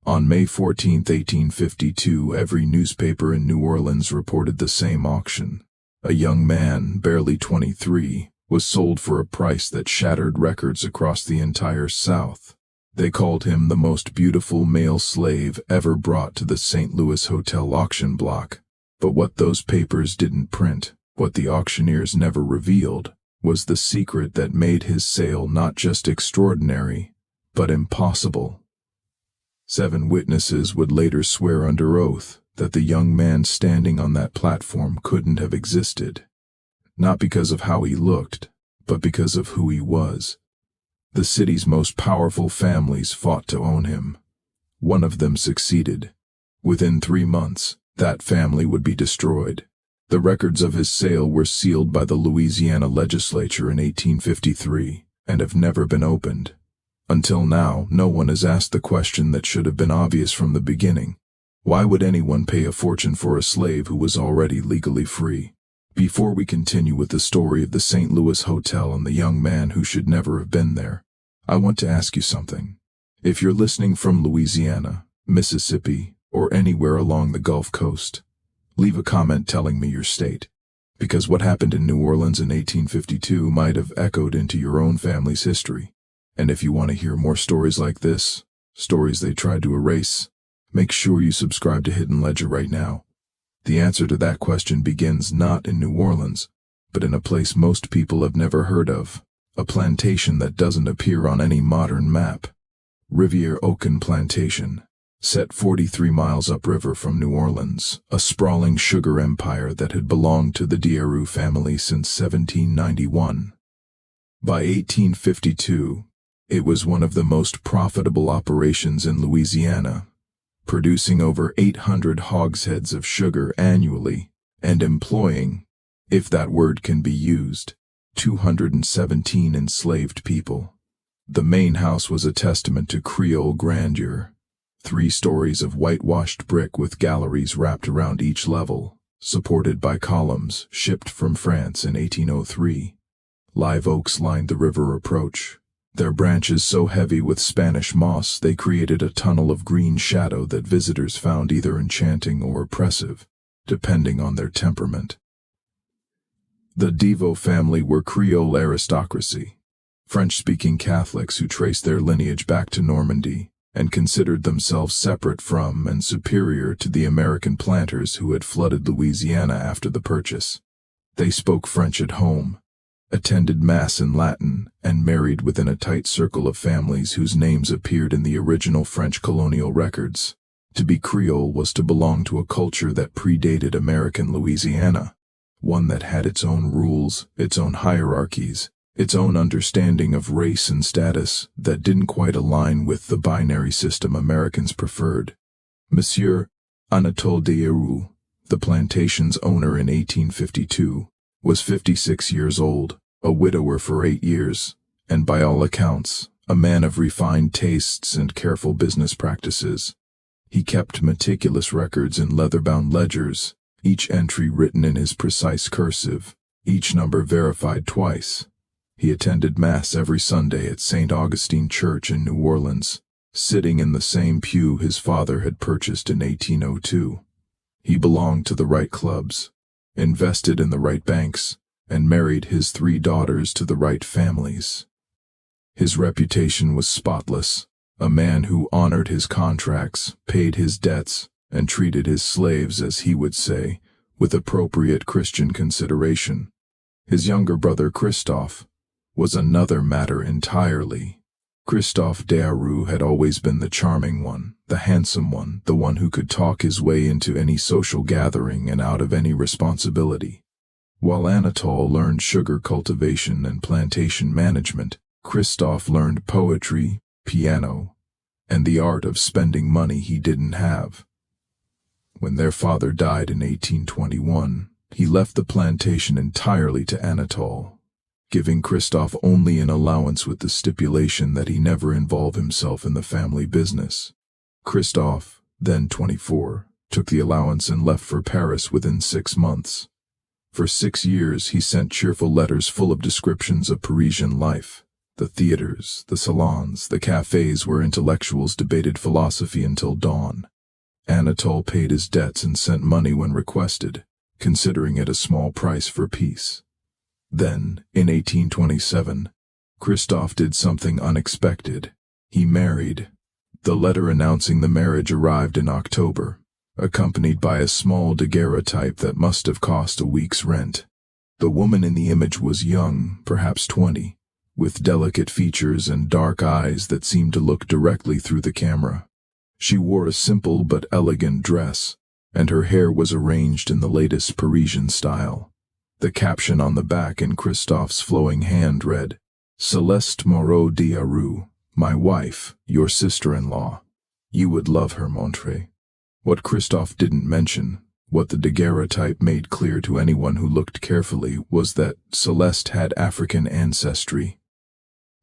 On May 14, 1852, every newspaper in New Orleans reported the same auction. A young man, barely 23, was sold for a price that shattered records across the entire South. They called him the most beautiful male slave ever brought to the St. Louis Hotel auction block. But what those papers didn't print, what the auctioneers never revealed, was the secret that made his sale not just extraordinary, but impossible. 7 witnesses would later swear under oath that the young man standing on that platform couldn't have existed. Not because of how he looked, but because of who he was. The city's most powerful families fought to own him. One of them succeeded. Within 3 months, that family would be destroyed. The records of his sale were sealed by the Louisiana legislature in 1853 and have never been opened. Until now, no one has asked the question that should have been obvious from the beginning. Why would anyone pay a fortune for a slave who was already legally free? Before we continue with the story of the St. Louis Hotel and the young man who should never have been there, I want to ask you something. If you're listening from Louisiana, Mississippi, or anywhere along the Gulf Coast, leave a comment telling me your state. Because what happened in New Orleans in 1852 might have echoed into your own family's history. And if you want to hear more stories like this, stories they tried to erase, make sure you subscribe to Hidden Ledger right now. The answer to that question begins not in New Orleans, but in a place most people have never heard of, a plantation that doesn't appear on any modern map. Rivière Oaken Plantation, set 43 miles upriver from New Orleans, a sprawling sugar empire that had belonged to the Diarou family since 1791. By 1852, it was one of the most profitable operations in Louisiana, producing over 800 hogsheads of sugar annually and employing, if that word can be used, 217 enslaved people. The main house was a testament to Creole grandeur. 3 stories of whitewashed brick with galleries wrapped around each level, supported by columns shipped from France in 1803. Live oaks lined the river approach, their branches so heavy with Spanish moss they created a tunnel of green shadow that visitors found either enchanting or oppressive, depending on their temperament. The Deveau family were Creole aristocracy, French-speaking Catholics who traced their lineage back to Normandy and considered themselves separate from and superior to the American planters who had flooded Louisiana after the purchase. They spoke French at home, attended Mass in Latin, and married within a tight circle of families whose names appeared in the original French colonial records. To be Creole was to belong to a culture that predated American Louisiana, one that had its own rules, its own hierarchies, its own understanding of race and status that didn't quite align with the binary system Americans preferred. Monsieur Anatole Diarou, the plantation's owner in 1852, was 56 years old, a widower for 8 years, and by all accounts, a man of refined tastes and careful business practices. He kept meticulous records in leather-bound ledgers, each entry written in his precise cursive, each number verified twice. He attended Mass every Sunday at St. Augustine Church in New Orleans, sitting in the same pew his father had purchased in 1802. He belonged to the right clubs, invested in the right banks, and married his 3 daughters to the right families. His reputation was spotless, a man who honored his contracts, paid his debts, and treated his slaves, as he would say, with appropriate Christian consideration. His younger brother Christophe was another matter entirely. Christophe Diarou had always been the charming one, the handsome one, the one who could talk his way into any social gathering and out of any responsibility. While Anatole learned sugar cultivation and plantation management, Christophe learned poetry, piano, and the art of spending money he didn't have. When their father died in 1821, he left the plantation entirely to Anatole, giving Christophe only an allowance with the stipulation that he never involve himself in the family business. Christophe, then 24, took the allowance and left for Paris within 6 months. For 6 years he sent cheerful letters full of descriptions of Parisian life, The theaters, the salons, the cafes where intellectuals debated philosophy until dawn. Anatole paid his debts and sent money when requested, considering it a small price for peace. Then, in 1827, Christophe did something unexpected. He married. The letter announcing the marriage arrived in October, accompanied by a small daguerreotype that must have cost a week's rent. The woman in the image was young, perhaps 20, with delicate features and dark eyes that seemed to look directly through the camera. She wore a simple but elegant dress, and her hair was arranged in the latest Parisian style. The caption on the back in Christophe's flowing hand read, "Céleste Moreau d'Aru, my wife, your sister-in-law. You would love her, Montre." What Christophe didn't mention, what the daguerreotype made clear to anyone who looked carefully, was that Céleste had African ancestry.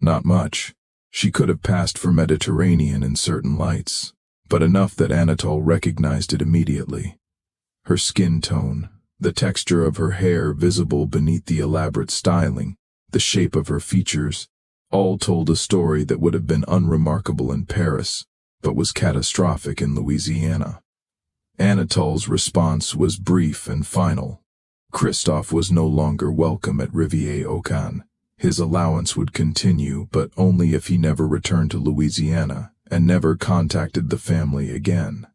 Not much. She could have passed for Mediterranean in certain lights, but enough that Anatole recognized it immediately. Her skin tone, the texture of her hair visible beneath the elaborate styling, the shape of her features, all told a story that would have been unremarkable in Paris, but was catastrophic in Louisiana. Anatole's response was brief and final. Christophe was no longer welcome at Rivière-au-Can. His allowance would continue, but only if he never returned to Louisiana and never contacted the family again.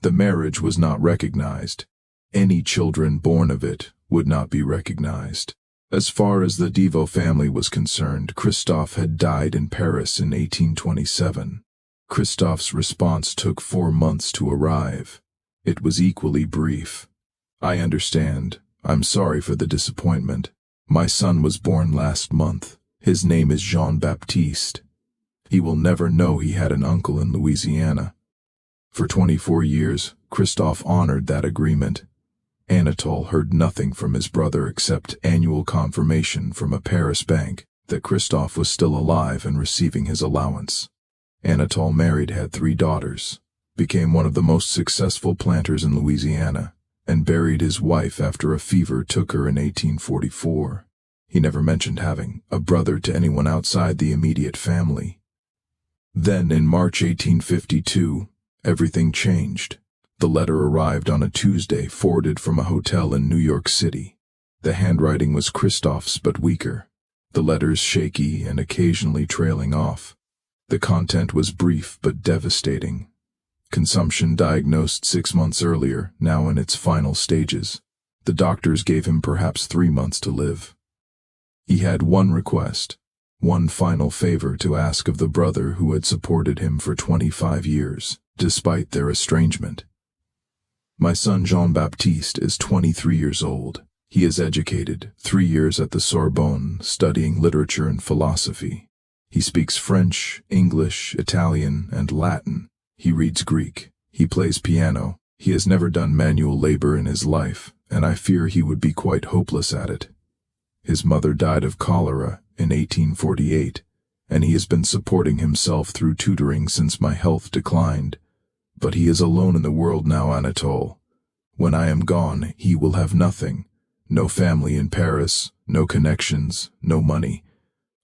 The marriage was not recognized. Any children born of it would not be recognized. As far as the Deveau family was concerned, Christophe had died in Paris in 1827. Christophe's response took 4 months to arrive. It was equally brief. "I understand. I'm sorry for the disappointment. My son was born last month. His name is Jean-Baptiste. He will never know he had an uncle in Louisiana." For 24 years, Christophe honored that agreement. Anatole heard nothing from his brother except annual confirmation from a Paris bank that Christophe was still alive and receiving his allowance. Anatole married, had 3 daughters, became one of the most successful planters in Louisiana, and buried his wife after a fever took her in 1844. He never mentioned having a brother to anyone outside the immediate family. Then, in March 1852, everything changed. The letter arrived on a Tuesday, forwarded from a hotel in New York City. The handwriting was Christophe's but weaker, the letters shaky and occasionally trailing off. The content was brief but devastating. Consumption diagnosed 6 months earlier, now in its final stages. The doctors gave him perhaps 3 months to live. He had one request, one final favor to ask of the brother who had supported him for 25 years, despite their estrangement. "My son Jean-Baptiste is 23 years old. He is educated, 3 years at the Sorbonne, studying literature and philosophy. He speaks French, English, Italian, and Latin. He reads Greek. He plays piano. He has never done manual labor in his life, and I fear he would be quite hopeless at it. His mother died of cholera in 1848, and he has been supporting himself through tutoring since my health declined. But he is alone in the world now, Anatole. When I am gone, he will have nothing. No family in Paris, no connections, no money.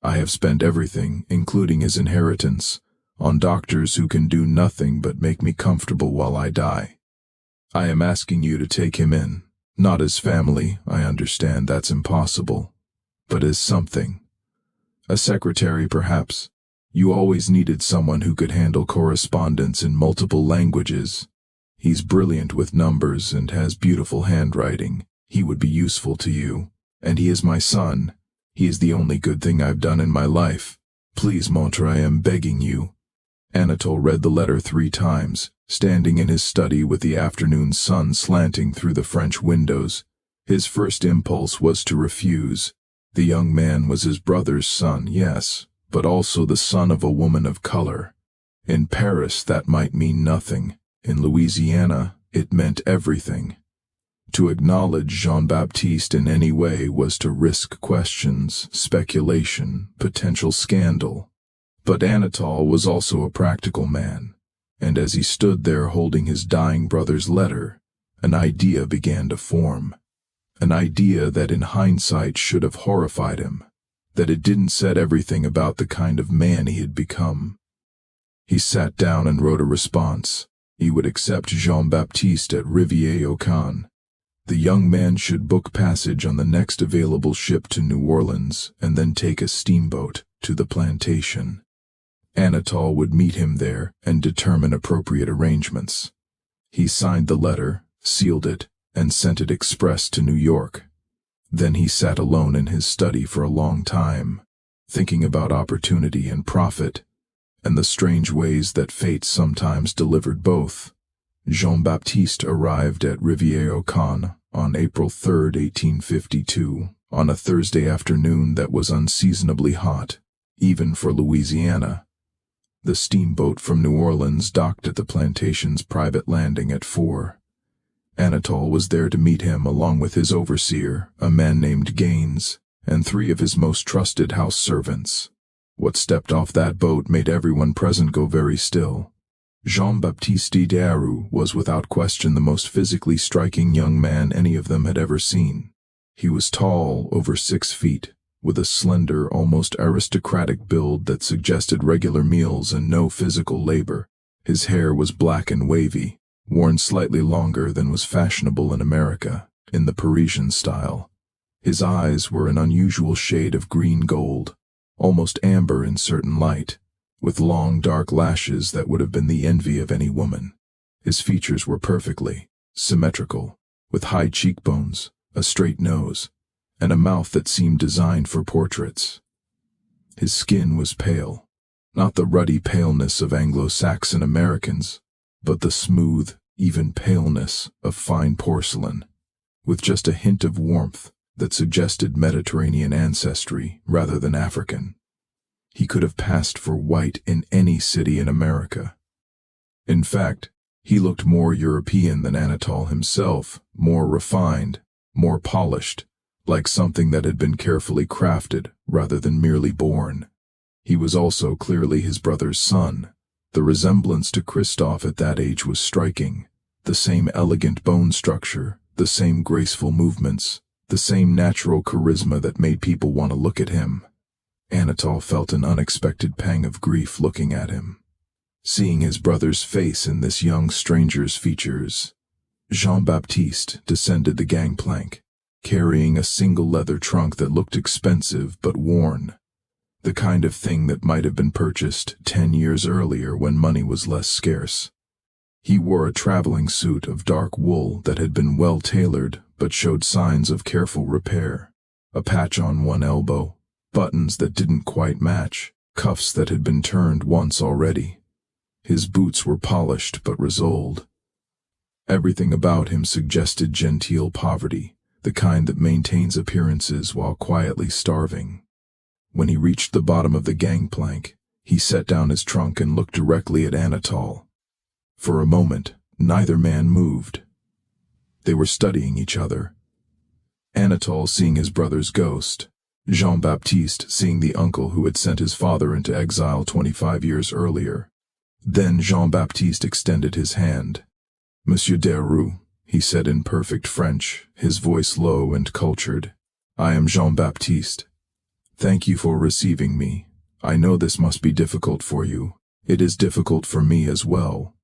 I have spent everything, including his inheritance, on doctors who can do nothing but make me comfortable while I die. I am asking you to take him in, not as family, I understand that's impossible, but as something. A secretary, perhaps. You always needed someone who could handle correspondence in multiple languages. He's brilliant with numbers and has beautiful handwriting. He would be useful to you. And he is my son. He is the only good thing I've done in my life. Please, Montre, I am begging you." Anatole read the letter 3 times, standing in his study with the afternoon sun slanting through the French windows. His first impulse was to refuse. The young man was his brother's son, yes, but also the son of a woman of color. In Paris, that might mean nothing. In Louisiana, it meant everything. To acknowledge Jean-Baptiste in any way was to risk questions, speculation, potential scandal. But Anatole was also a practical man, and as he stood there holding his dying brother's letter, an idea began to form. An idea that in hindsight should have horrified him. that it didn't said everything about the kind of man he had become. He sat down and wrote a response. He would accept Jean-Baptiste at Rivière-au-Can. The young man should book passage on the next available ship to New Orleans and then take a steamboat to the plantation. Anatole would meet him there and determine appropriate arrangements. He signed the letter, sealed it, and sent it express to New York. Then he sat alone in his study for a long time, thinking about opportunity and profit, and the strange ways that fate sometimes delivered both. Jean-Baptiste arrived at Rivière-au-Can on April 3, 1852, on a Thursday afternoon that was unseasonably hot, even for Louisiana. The steamboat from New Orleans docked at the plantation's private landing at 4. Anatole was there to meet him along with his overseer, a man named Gaines, and 3 of his most trusted house servants. What stepped off that boat made everyone present go very still. Jean-Baptiste Deroux was without question the most physically striking young man any of them had ever seen. He was tall, over 6 feet, with a slender, almost aristocratic build that suggested regular meals and no physical labor. His hair was black and wavy, worn slightly longer than was fashionable in America, in the Parisian style. His eyes were an unusual shade of green gold, almost amber in certain light, with long dark lashes that would have been the envy of any woman. His features were perfectly symmetrical, with high cheekbones, a straight nose, and a mouth that seemed designed for portraits. His skin was pale, not the ruddy paleness of Anglo-Saxon Americans, but the smooth, even paleness of fine porcelain, with just a hint of warmth that suggested Mediterranean ancestry rather than African. He could have passed for white in any city in America. In fact, he looked more European than Anatole himself, more refined, more polished, like something that had been carefully crafted rather than merely born. He was also clearly his brother's son. The resemblance to Christophe at that age was striking. The same elegant bone structure, the same graceful movements, the same natural charisma that made people want to look at him. Anatole felt an unexpected pang of grief looking at him, seeing his brother's face in this young stranger's features. Jean-Baptiste descended the gangplank, carrying a single leather trunk that looked expensive but worn, the kind of thing that might have been purchased 10 years earlier when money was less scarce. He wore a traveling suit of dark wool that had been well tailored but showed signs of careful repair, a patch on one elbow, buttons that didn't quite match, cuffs that had been turned once already. His boots were polished but resoled. Everything about him suggested genteel poverty, the kind that maintains appearances while quietly starving. When he reached the bottom of the gangplank, he set down his trunk and looked directly at Anatole. For a moment, neither man moved. They were studying each other. Anatole seeing his brother's ghost, Jean-Baptiste seeing the uncle who had sent his father into exile 25 years earlier. Then Jean-Baptiste extended his hand. "Monsieur Deroux," he said in perfect French, his voice low and cultured. "I am Jean-Baptiste. Thank you for receiving me. I know this must be difficult for you. It is difficult for me as well."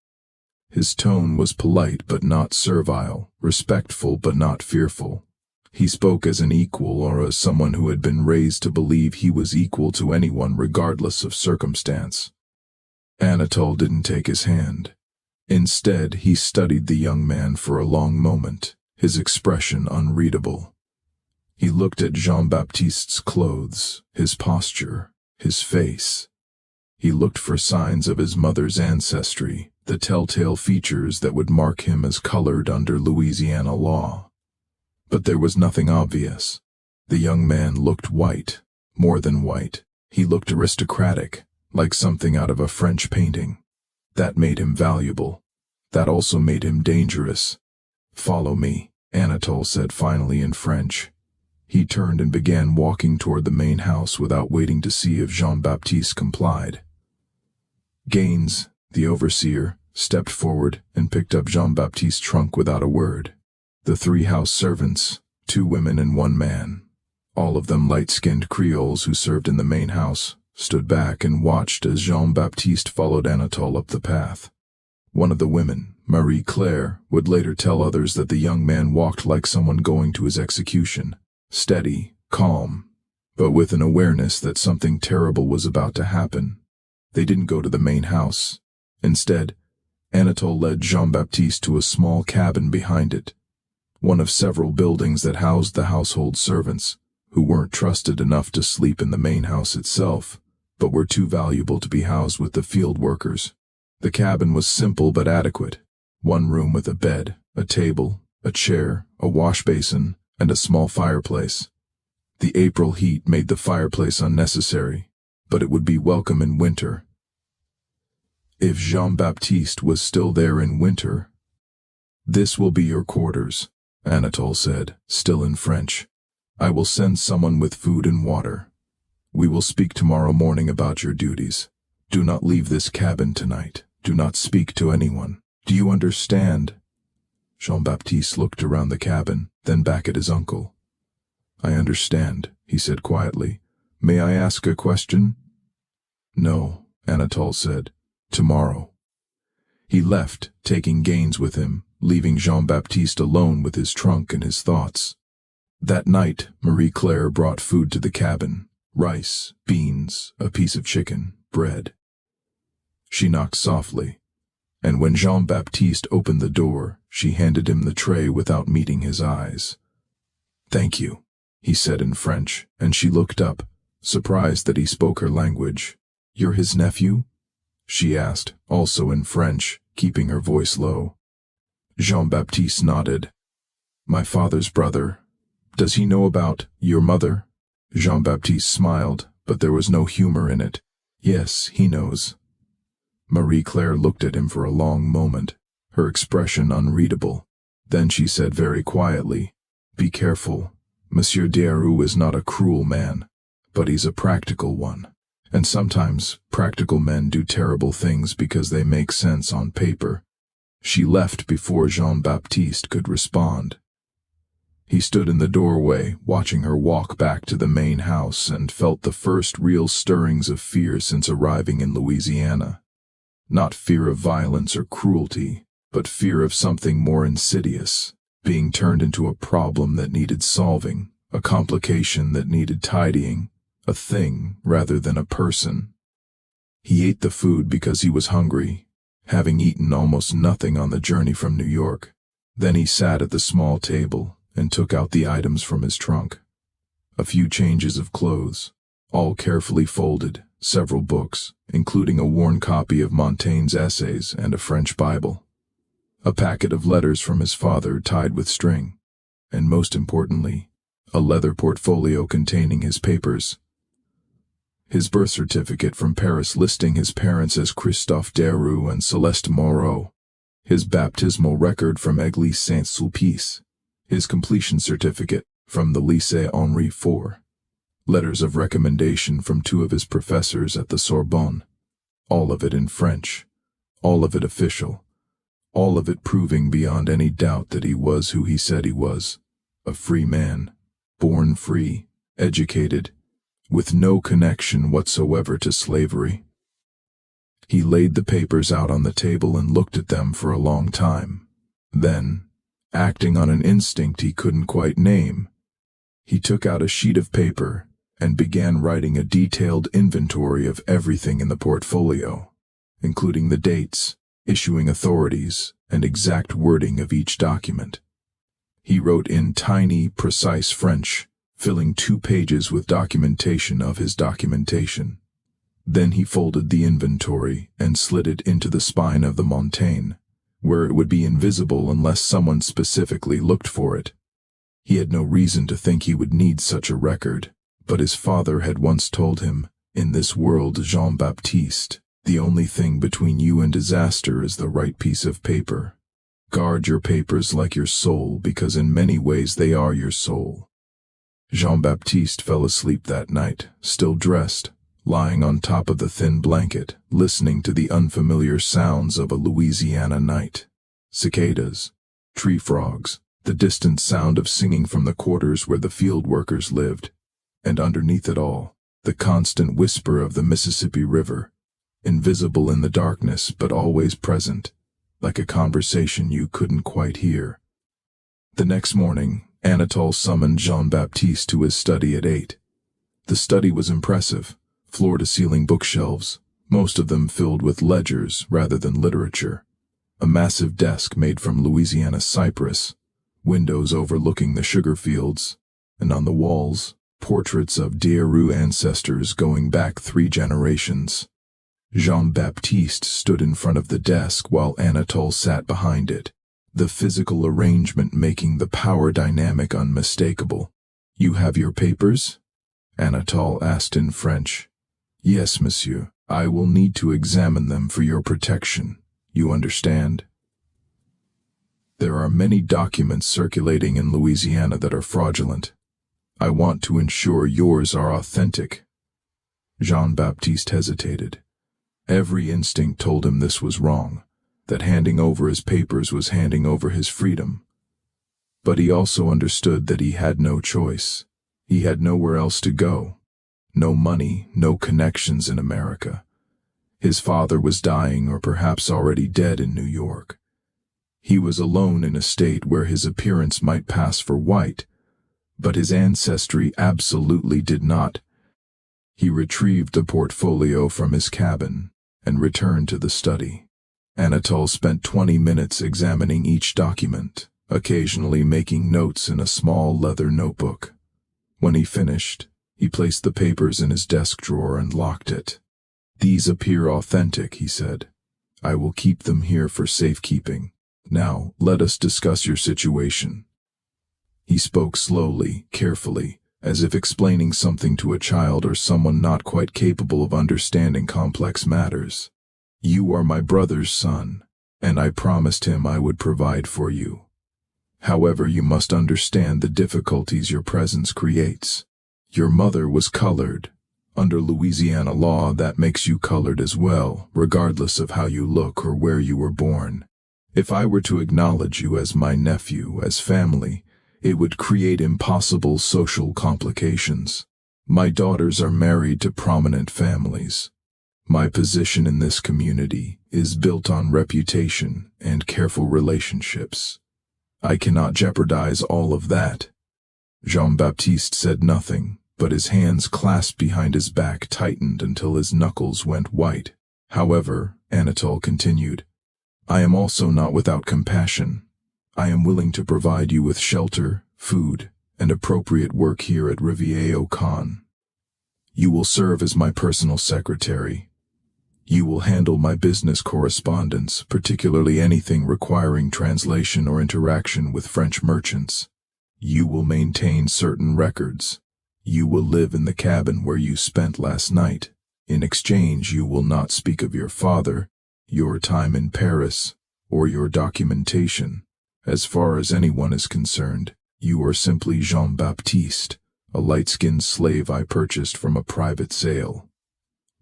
His tone was polite but not servile, respectful but not fearful. He spoke as an equal or as someone who had been raised to believe he was equal to anyone regardless of circumstance. Anatole didn't take his hand. Instead, he studied the young man for a long moment, his expression unreadable. He looked at Jean-Baptiste's clothes, his posture, his face. He looked for signs of his mother's ancestry, the telltale features that would mark him as colored under Louisiana law. But there was nothing obvious. The young man looked white, more than white. He looked aristocratic, like something out of a French painting. That made him valuable. That also made him dangerous. "Follow me," Anatole said finally in French. He turned and began walking toward the main house without waiting to see if Jean-Baptiste complied. Gaines, the overseer, stepped forward and picked up Jean-Baptiste's trunk without a word. The 3 house servants, 2 women and 1 man, All of them light-skinned Creoles who served in the main house, stood back and watched as Jean-Baptiste followed Anatole up the path. One of the women, Marie-Claire, would later tell others that the young man walked like someone going to his execution, steady, calm, but with an awareness that something terrible was about to happen. They didn't go to the main house. Instead, Anatole led Jean-Baptiste to a small cabin behind it, one of several buildings that housed the household servants, who weren't trusted enough to sleep in the main house itself, but were too valuable to be housed with the field workers. The cabin was simple but adequate. One room with a bed, a table, a chair, a wash basin, and a small fireplace. The April heat made the fireplace unnecessary, but it would be welcome in winter. If Jean-Baptiste was still there in winter. "This will be your quarters," Anatole said, still in French. "I will send someone with food and water. We will speak tomorrow morning about your duties. Do not leave this cabin tonight. Do not speak to anyone. Do you understand?" Jean-Baptiste looked around the cabin, then back at his uncle. "I understand," he said quietly. "May I ask a question?" "No," Anatole said. "Tomorrow." He left, taking Gaines with him, leaving Jean-Baptiste alone with his trunk and his thoughts. That night, Marie-Claire brought food to the cabin: rice, beans, a piece of chicken, bread. She knocked softly, and when Jean-Baptiste opened the door, she handed him the tray without meeting his eyes. "Thank you," he said in French, and she looked up, surprised that he spoke her language. "You're his nephew?" she asked, also in French, keeping her voice low. Jean-Baptiste nodded. "My father's brother. Does he know about your mother?" Jean-Baptiste smiled, but there was no humor in it. "Yes, he knows." Marie-Claire looked at him for a long moment, her expression unreadable. Then she said very quietly, "Be careful. Monsieur Derues is not a cruel man, but he's a practical one. And sometimes practical men do terrible things because they make sense on paper." She left before Jean-Baptiste could respond. He stood in the doorway, watching her walk back to the main house, and felt the first real stirrings of fear since arriving in Louisiana. Not fear of violence or cruelty, but fear of something more insidious, being turned into a problem that needed solving, a complication that needed tidying, a thing rather than a person. He ate the food because he was hungry, having eaten almost nothing on the journey from New York. Then he sat at the small table and took out the items from his trunk. A few changes of clothes, all carefully folded, several books, including a worn copy of Montaigne's essays and a French Bible. A packet of letters from his father tied with string, and most importantly, a leather portfolio containing his papers. His birth certificate from Paris listing his parents as Christophe Derues and Celeste Moreau. His baptismal record from Église Saint-Sulpice. His completion certificate from the Lycée Henri IV. Letters of recommendation from two of his professors at the Sorbonne. All of it in French. All of it official. All of it proving beyond any doubt that he was who he said he was. A free man. Born free. Educated. With no connection whatsoever to slavery. He laid the papers out on the table and looked at them for a long time. Then, acting on an instinct he couldn't quite name, he took out a sheet of paper and began writing a detailed inventory of everything in the portfolio, including the dates, issuing authorities, and exact wording of each document. He wrote in tiny, precise French, filling 2 pages with documentation of his documentation. Then he folded the inventory and slid it into the spine of the Montaigne, where it would be invisible unless someone specifically looked for it. He had no reason to think he would need such a record, but his father had once told him, "In this world, Jean-Baptiste, the only thing between you and disaster is the right piece of paper. Guard your papers like your soul, because in many ways they are your soul." Jean-Baptiste fell asleep that night, still dressed, lying on top of the thin blanket, listening to the unfamiliar sounds of a Louisiana night. Cicadas, tree frogs, the distant sound of singing from the quarters where the field workers lived. And underneath it all, the constant whisper of the Mississippi River, invisible in the darkness but always present, like a conversation you couldn't quite hear. The next morning, Anatole summoned Jean-Baptiste to his study at 8. The study was impressive, floor-to-ceiling bookshelves, most of them filled with ledgers rather than literature, a massive desk made from Louisiana cypress, windows overlooking the sugar fields, and on the walls, portraits of Deru ancestors going back 3 generations. Jean-Baptiste stood in front of the desk while Anatole sat behind it, the physical arrangement making the power dynamic unmistakable. "You have your papers?" Anatole asked in French. "Yes, monsieur. I will need to examine them for your protection. You understand? There are many documents circulating in Louisiana that are fraudulent. I want to ensure yours are authentic." Jean-Baptiste hesitated. Every instinct told him this was wrong, that handing over his papers was handing over his freedom. But he also understood that he had no choice. He had nowhere else to go. No money, no connections in America. His father was dying or perhaps already dead in New York. He was alone in a state where his appearance might pass for white, but his ancestry absolutely did not. He retrieved the portfolio from his cabin and returned to the study. Anatole spent 20 minutes examining each document, occasionally making notes in a small leather notebook. When he finished, he placed the papers in his desk drawer and locked it. "These appear authentic," he said. "I will keep them here for safekeeping. Now, let us discuss your situation." He spoke slowly, carefully, as if explaining something to a child or someone not quite capable of understanding complex matters. "You are my brother's son, and I promised him I would provide for you. However, you must understand the difficulties your presence creates. Your mother was colored. Under Louisiana law, that makes you colored as well, regardless of how you look or where you were born. If I were to acknowledge you as my nephew, as family, it would create impossible social complications. My daughters are married to prominent families. My position in this community is built on reputation and careful relationships. I cannot jeopardize all of that." Jean-Baptiste said nothing, but his hands clasped behind his back tightened until his knuckles went white. "However," Anatole continued, "I am also not without compassion. I am willing to provide you with shelter, food, and appropriate work here at Riviere-au-Can. You will serve as my personal secretary. You will handle my business correspondence, particularly anything requiring translation or interaction with French merchants. You will maintain certain records. You will live in the cabin where you spent last night. In exchange, you will not speak of your father, your time in Paris, or your documentation. As far as anyone is concerned, you are simply Jean-Baptiste, a light-skinned slave I purchased from a private sale.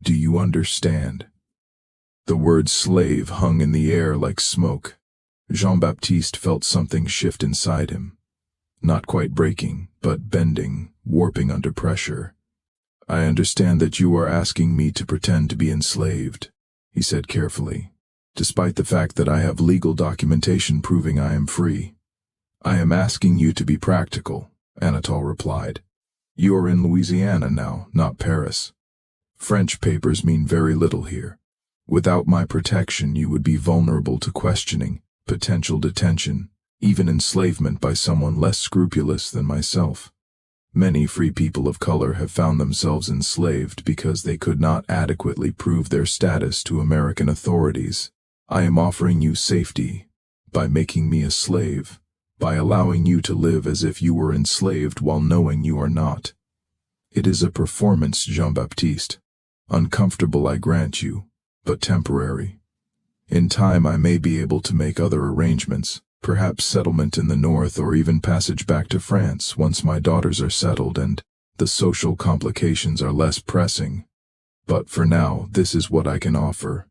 Do you understand?" The word slave hung in the air like smoke. Jean-Baptiste felt something shift inside him. Not quite breaking, but bending, warping under pressure. "I understand that you are asking me to pretend to be enslaved," he said carefully, "despite the fact that I have legal documentation proving I am free." "I am asking you to be practical," Anatole replied. "You are in Louisiana now, not Paris. French papers mean very little here. Without my protection, you would be vulnerable to questioning, potential detention, even enslavement by someone less scrupulous than myself. Many free people of color have found themselves enslaved because they could not adequately prove their status to American authorities. I am offering you safety by making me a slave, by allowing you to live as if you were enslaved while knowing you are not. It is a performance, Jean-Baptiste. Uncomfortable, I grant you, but temporary. In time I may be able to make other arrangements, perhaps settlement in the north or even passage back to France once my daughters are settled and the social complications are less pressing. But for now, this is what I can offer."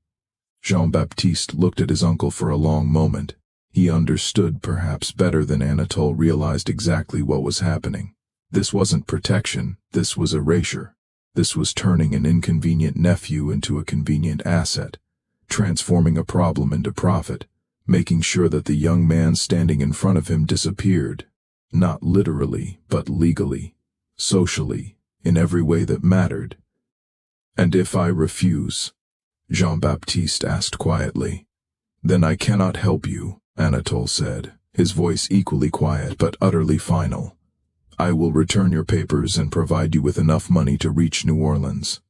Jean-Baptiste looked at his uncle for a long moment. He understood perhaps better than Anatole realized exactly what was happening. This wasn't protection, this was erasure. This was turning an inconvenient nephew into a convenient asset, transforming a problem into profit, making sure that the young man standing in front of him disappeared, not literally, but legally, socially, in every way that mattered. "And if I refuse?" Jean-Baptiste asked quietly. "Then I cannot help you," Anatole said, his voice equally quiet but utterly final. "I will return your papers and provide you with enough money to reach New Orleans.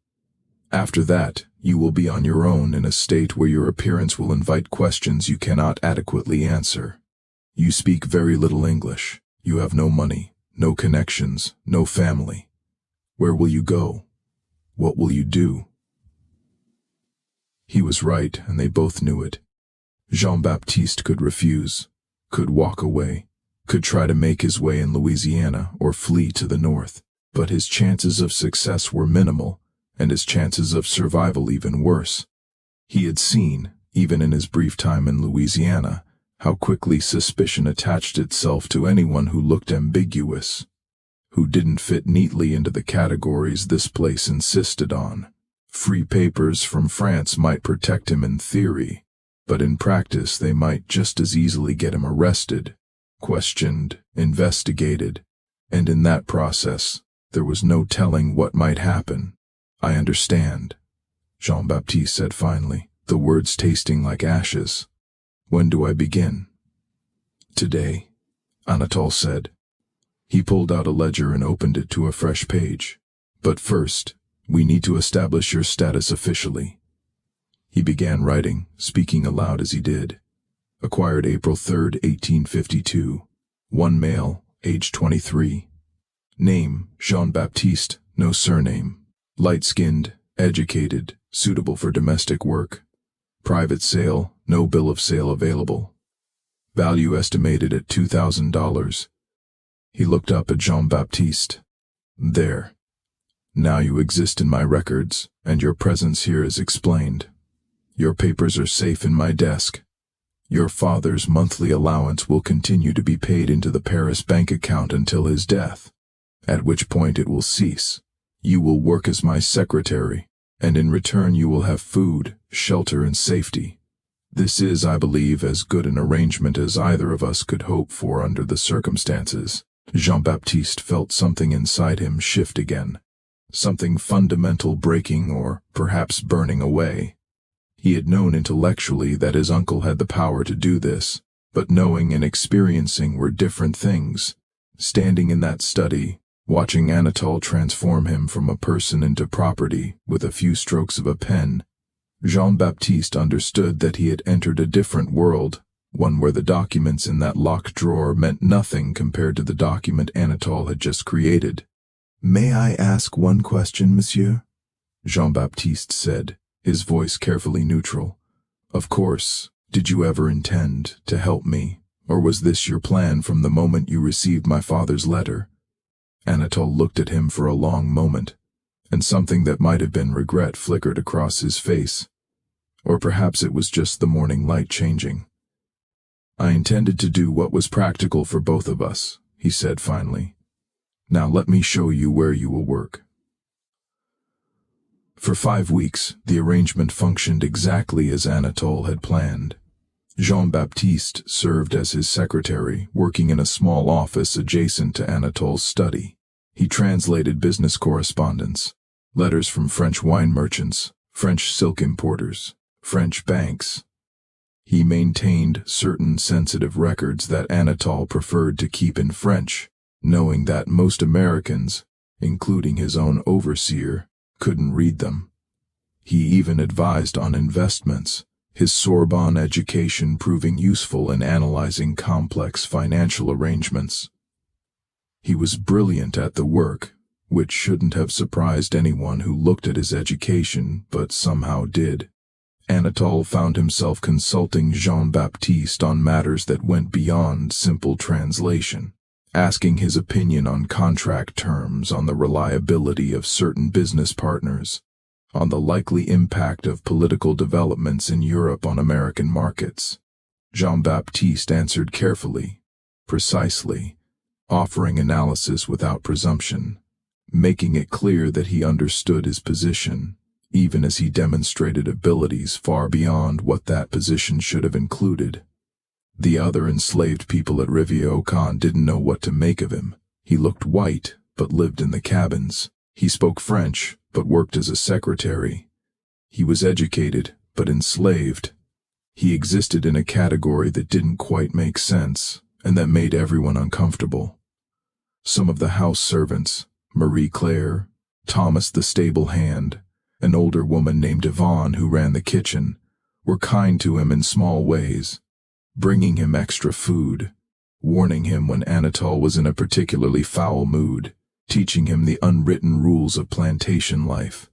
After that, you will be on your own in a state where your appearance will invite questions you cannot adequately answer. You speak very little English. You have no money, no connections, no family. Where will you go? What will you do?" He was right, and they both knew it. Jean-Baptiste could refuse, could walk away, could try to make his way in Louisiana or flee to the north, but his chances of success were minimal, and his chances of survival even worse. He had seen, even in his brief time in Louisiana, how quickly suspicion attached itself to anyone who looked ambiguous, who didn't fit neatly into the categories this place insisted on. Free papers from France might protect him in theory, but in practice they might just as easily get him arrested, questioned, investigated, and in that process, there was no telling what might happen. "I understand," Jean-Baptiste said finally, the words tasting like ashes. "When do I begin?" "Today," Anatole said. He pulled out a ledger and opened it to a fresh page. "But first, we need to establish your status officially." He began writing, speaking aloud as he did. "Acquired April 3, 1852. One male, age 23. Name, Jean-Baptiste, no surname. Light-skinned, educated, suitable for domestic work. Private sale, no bill of sale available. Value estimated at $2,000. He looked up at Jean-Baptiste. "There. Now you exist in my records, and your presence here is explained. Your papers are safe in my desk. Your father's monthly allowance will continue to be paid into the Paris bank account until his death, at which point it will cease. You will work as my secretary, and in return you will have food, shelter, and safety. This is, I believe, as good an arrangement as either of us could hope for under the circumstances." Jean-Baptiste felt something inside him shift again, something fundamental breaking or perhaps burning away. He had known intellectually that his uncle had the power to do this, but knowing and experiencing were different things. Standing in that study, watching Anatole transform him from a person into property with a few strokes of a pen, Jean-Baptiste understood that he had entered a different world, one where the documents in that locked drawer meant nothing compared to the document Anatole had just created. "May I ask one question, monsieur?" Jean-Baptiste said, his voice carefully neutral. "Of course. Did you ever intend to help me, or was this your plan from the moment you received my father's letter?" Anatole looked at him for a long moment, and something that might have been regret flickered across his face. Or perhaps it was just the morning light changing. "I intended to do what was practical for both of us," he said finally. "Now let me show you where you will work." For 5 weeks, the arrangement functioned exactly as Anatole had planned. Jean-Baptiste served as his secretary, working in a small office adjacent to Anatole's study. He translated business correspondence, letters from French wine merchants, French silk importers, French banks. He maintained certain sensitive records that Anatole preferred to keep in French, knowing that most Americans, including his own overseer, couldn't read them. He even advised on investments, his Sorbonne education proving useful in analyzing complex financial arrangements. He was brilliant at the work, which shouldn't have surprised anyone who looked at his education, but somehow did. Anatole found himself consulting Jean-Baptiste on matters that went beyond simple translation, asking his opinion on contract terms, on the reliability of certain business partners, on the likely impact of political developments in Europe on American markets. Jean-Baptiste answered carefully, precisely, offering analysis without presumption, making it clear that he understood his position, even as he demonstrated abilities far beyond what that position should have included. The other enslaved people at Riviere Khan didn't know what to make of him. He looked white, but lived in the cabins. He spoke French, but worked as a secretary. He was educated, but enslaved. He existed in a category that didn't quite make sense, and that made everyone uncomfortable. Some of the house servants, Marie Claire, Thomas the stable hand, an older woman named Yvonne who ran the kitchen, were kind to him in small ways, bringing him extra food, warning him when Anatole was in a particularly foul mood, teaching him the unwritten rules of plantation life.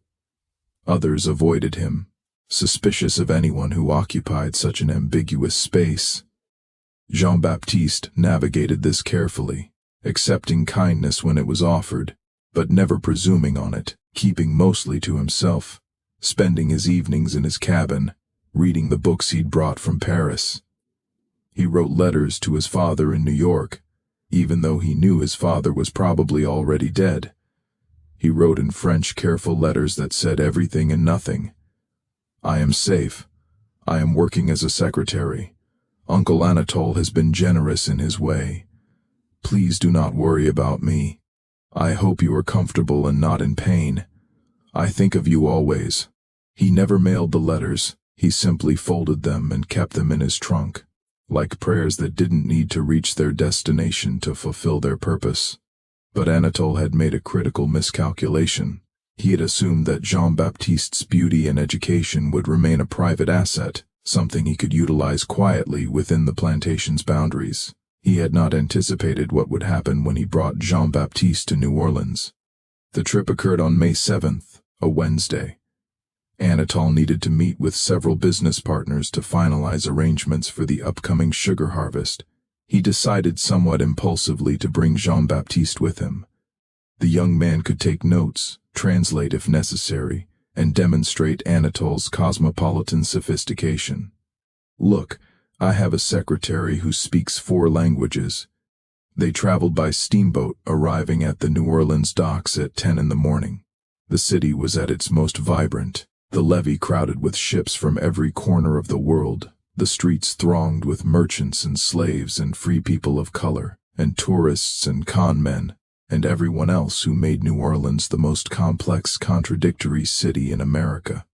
Others avoided him, suspicious of anyone who occupied such an ambiguous space. Jean-Baptiste navigated this carefully, accepting kindness when it was offered, but never presuming on it, keeping mostly to himself, spending his evenings in his cabin, reading the books he'd brought from Paris. He wrote letters to his father in New York, even though he knew his father was probably already dead. He wrote in French careful letters that said everything and nothing. I am safe. I am working as a secretary. Uncle Anatole has been generous in his way. Please do not worry about me. I hope you are comfortable and not in pain. I think of you always. He never mailed the letters. He simply folded them and kept them in his trunk, like prayers that didn't need to reach their destination to fulfill their purpose. But Anatole had made a critical miscalculation. He had assumed that Jean-Baptiste's beauty and education would remain a private asset, something he could utilize quietly within the plantation's boundaries. He had not anticipated what would happen when he brought Jean-Baptiste to New Orleans. The trip occurred on May 7th, a Wednesday. Anatole needed to meet with several business partners to finalize arrangements for the upcoming sugar harvest. He decided somewhat impulsively to bring Jean-Baptiste with him. The young man could take notes, translate if necessary, and demonstrate Anatole's cosmopolitan sophistication. Look, I have a secretary who speaks 4 languages. They traveled by steamboat, arriving at the New Orleans docks at 10 in the morning. The city was at its most vibrant, the levee crowded with ships from every corner of the world, the streets thronged with merchants and slaves and free people of color, and tourists and con men, and everyone else who made New Orleans the most complex, contradictory city in America.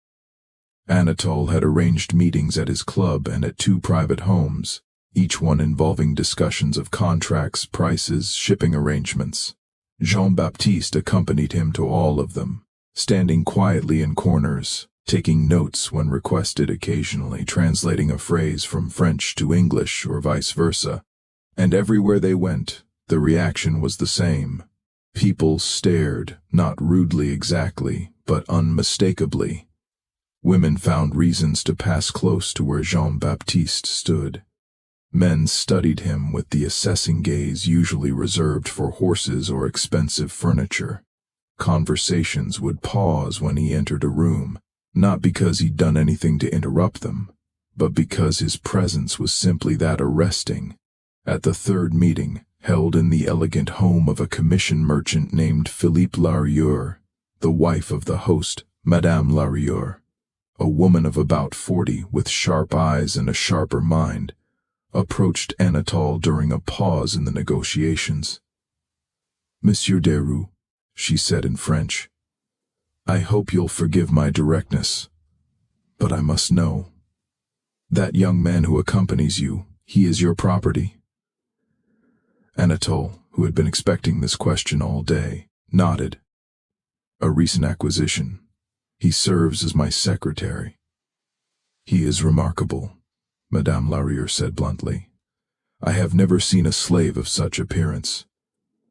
Anatole had arranged meetings at his club and at 2 private homes, each one involving discussions of contracts, prices, shipping arrangements. Jean-Baptiste accompanied him to all of them, standing quietly in corners, taking notes when requested, occasionally translating a phrase from French to English or vice versa. And everywhere they went, the reaction was the same. People stared, not rudely exactly, but unmistakably. Women found reasons to pass close to where Jean-Baptiste stood. Men studied him with the assessing gaze usually reserved for horses or expensive furniture. Conversations would pause when he entered a room, not because he'd done anything to interrupt them, but because his presence was simply that arresting. At the 3rd meeting, held in the elegant home of a commission merchant named Philippe Larieur, the wife of the host, Madame Larieur, a woman of about 40 with sharp eyes and a sharper mind, approached Anatole during a pause in the negotiations. Monsieur Deroux, she said in French, I hope you'll forgive my directness, but I must know. That young man who accompanies you, he is your property? Anatole, who had been expecting this question all day, nodded. A recent acquisition. He serves as my secretary. He is remarkable, Madame Larieur said bluntly. I have never seen a slave of such appearance.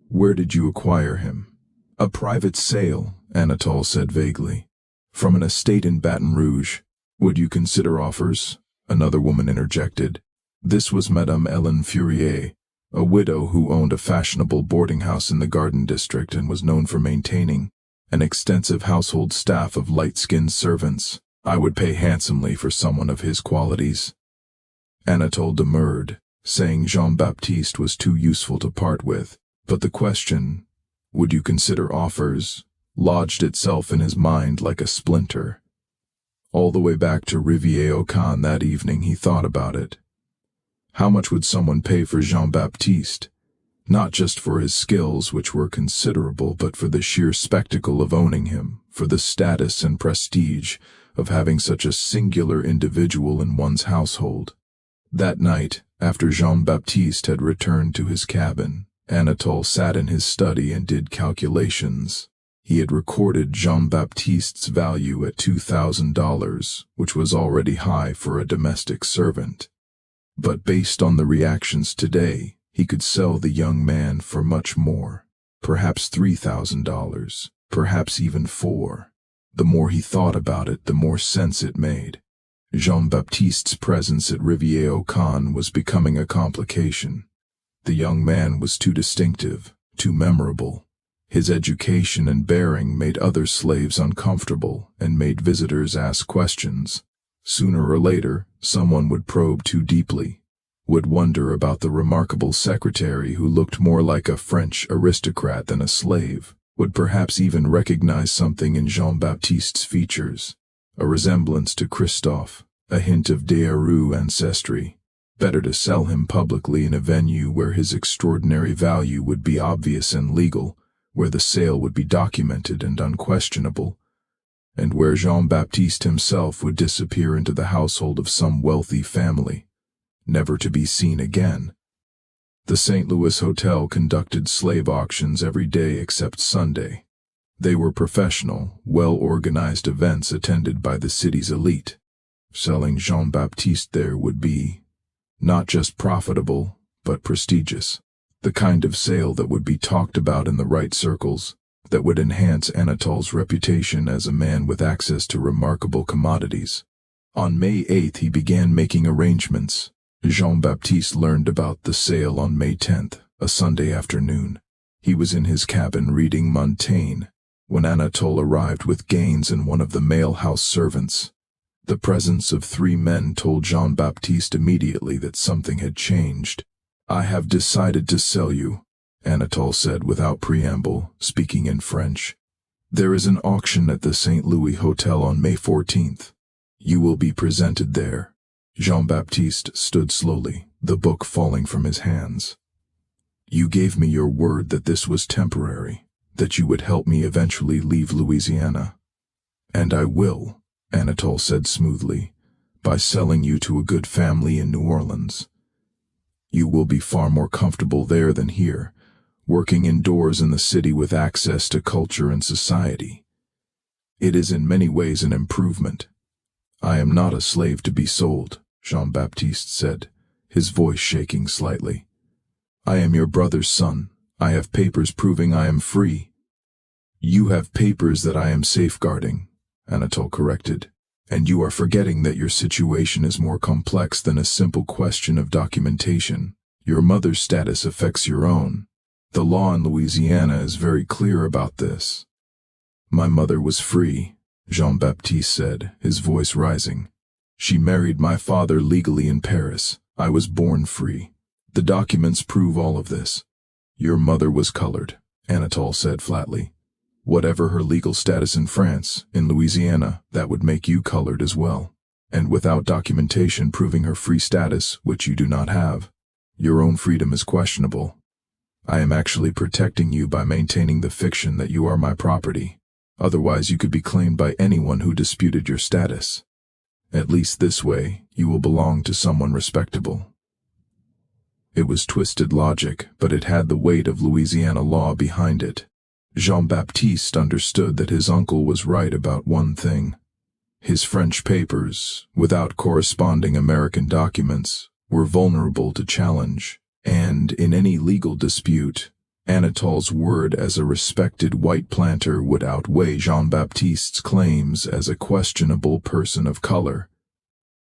Where did you acquire him? A private sale, Anatole said vaguely. From an estate in Baton Rouge. Would you consider offers? Another woman interjected. This was Madame Hélène Fourier, a widow who owned a fashionable boarding house in the Garden District and was known for maintaining an extensive household staff of light-skinned servants. I would pay handsomely for someone of his qualities. Anatole demurred, saying Jean-Baptiste was too useful to part with, But the question, would you consider offers, lodged itself in his mind like a splinter. All the way back to Rivière-au-Can that evening he thought about it. How much would someone pay for Jean-Baptiste? Not just for his skills, which were considerable, but for the sheer spectacle of owning him, for the status and prestige of having such a singular individual in one's household. That night, after Jean-Baptiste had returned to his cabin, Anatole sat in his study and did calculations. He had recorded Jean-Baptiste's value at $2,000, which was already high for a domestic servant. But based on the reactions today, he could sell the young man for much more, perhaps $3,000, perhaps even $4,000. The more he thought about it, the more sense it made. Jean-Baptiste's presence at Rivière-au-Can was becoming a complication. The young man was too distinctive, too memorable. His education and bearing made other slaves uncomfortable and made visitors ask questions. Sooner or later, someone would probe too deeply, would wonder about the remarkable secretary who looked more like a French aristocrat than a slave, would perhaps even recognize something in Jean-Baptiste's features, a resemblance to Christophe, a hint of Derues ancestry. Better to sell him publicly in a venue where his extraordinary value would be obvious and legal, where the sale would be documented and unquestionable, and where Jean-Baptiste himself would disappear into the household of some wealthy family, never to be seen again. The St. Louis Hotel conducted slave auctions every day except Sunday. They were professional, well-organized events attended by the city's elite. Selling Jean-Baptiste there would be not just profitable, but prestigious. The kind of sale that would be talked about in the right circles, that would enhance Anatole's reputation as a man with access to remarkable commodities. On May 8th he began making arrangements. Jean-Baptiste learned about the sale on May 10th, a Sunday afternoon. He was in his cabin reading Montaigne when Anatole arrived with Gaines and one of the male house servants. The presence of 3 men told Jean-Baptiste immediately that something had changed. "I have decided to sell you," Anatole said without preamble, speaking in French. "There is an auction at the St. Louis Hotel on May 14th. You will be presented there." Jean-Baptiste stood slowly, the book falling from his hands. "You gave me your word that this was temporary, that you would help me eventually leave Louisiana." "And I will," Anatole said smoothly, "by selling you to a good family in New Orleans. You will be far more comfortable there than here, working indoors in the city with access to culture and society. It is in many ways an improvement." "I am not a slave to be sold," Jean-Baptiste said, his voice shaking slightly. "I am your brother's son. I have papers proving I am free." "You have papers that I am safeguarding," Anatole corrected. "And you are forgetting that your situation is more complex than a simple question of documentation. Your mother's status affects your own. The law in Louisiana is very clear about this." "My mother was free," Jean-Baptiste said, his voice rising. "She married my father legally in Paris. I was born free. The documents prove all of this." "Your mother was colored," Anatole said flatly. "Whatever her legal status in France, in Louisiana, that would make you colored as well. And without documentation proving her free status, which you do not have, your own freedom is questionable. I am actually protecting you by maintaining the fiction that you are my property. Otherwise you could be claimed by anyone who disputed your status. At least this way, you will belong to someone respectable." It was twisted logic, but it had the weight of Louisiana law behind it. Jean-Baptiste understood that his uncle was right about one thing. His French papers, without corresponding American documents, were vulnerable to challenge, and in any legal dispute, Anatole's word as a respected white planter would outweigh Jean-Baptiste's claims as a questionable person of color.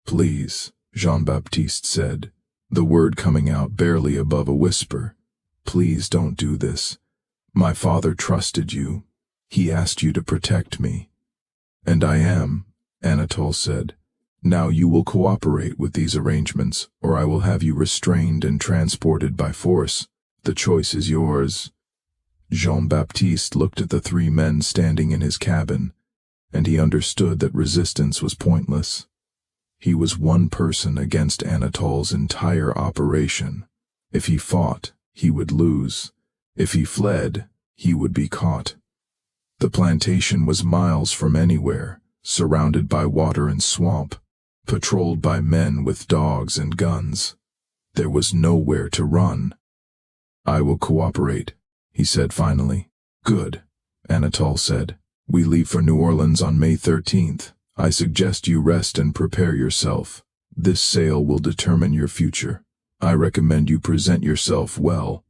"Please," Jean-Baptiste said, the word coming out barely above a whisper, "please don't do this. My father trusted you. He asked you to protect me." "And I am," Anatole said. "Now you will cooperate with these arrangements, or I will have you restrained and transported by force. The choice is yours." Jean-Baptiste looked at the three men standing in his cabin, and he understood that resistance was pointless. He was one person against Anatole's entire operation. If he fought, he would lose. If he fled, he would be caught. The plantation was miles from anywhere, surrounded by water and swamp, patrolled by men with dogs and guns. There was nowhere to run. "I will cooperate," he said finally. "Good," Anatole said. "We leave for New Orleans on May 13th. I suggest you rest and prepare yourself. This sail will determine your future. I recommend you present yourself well."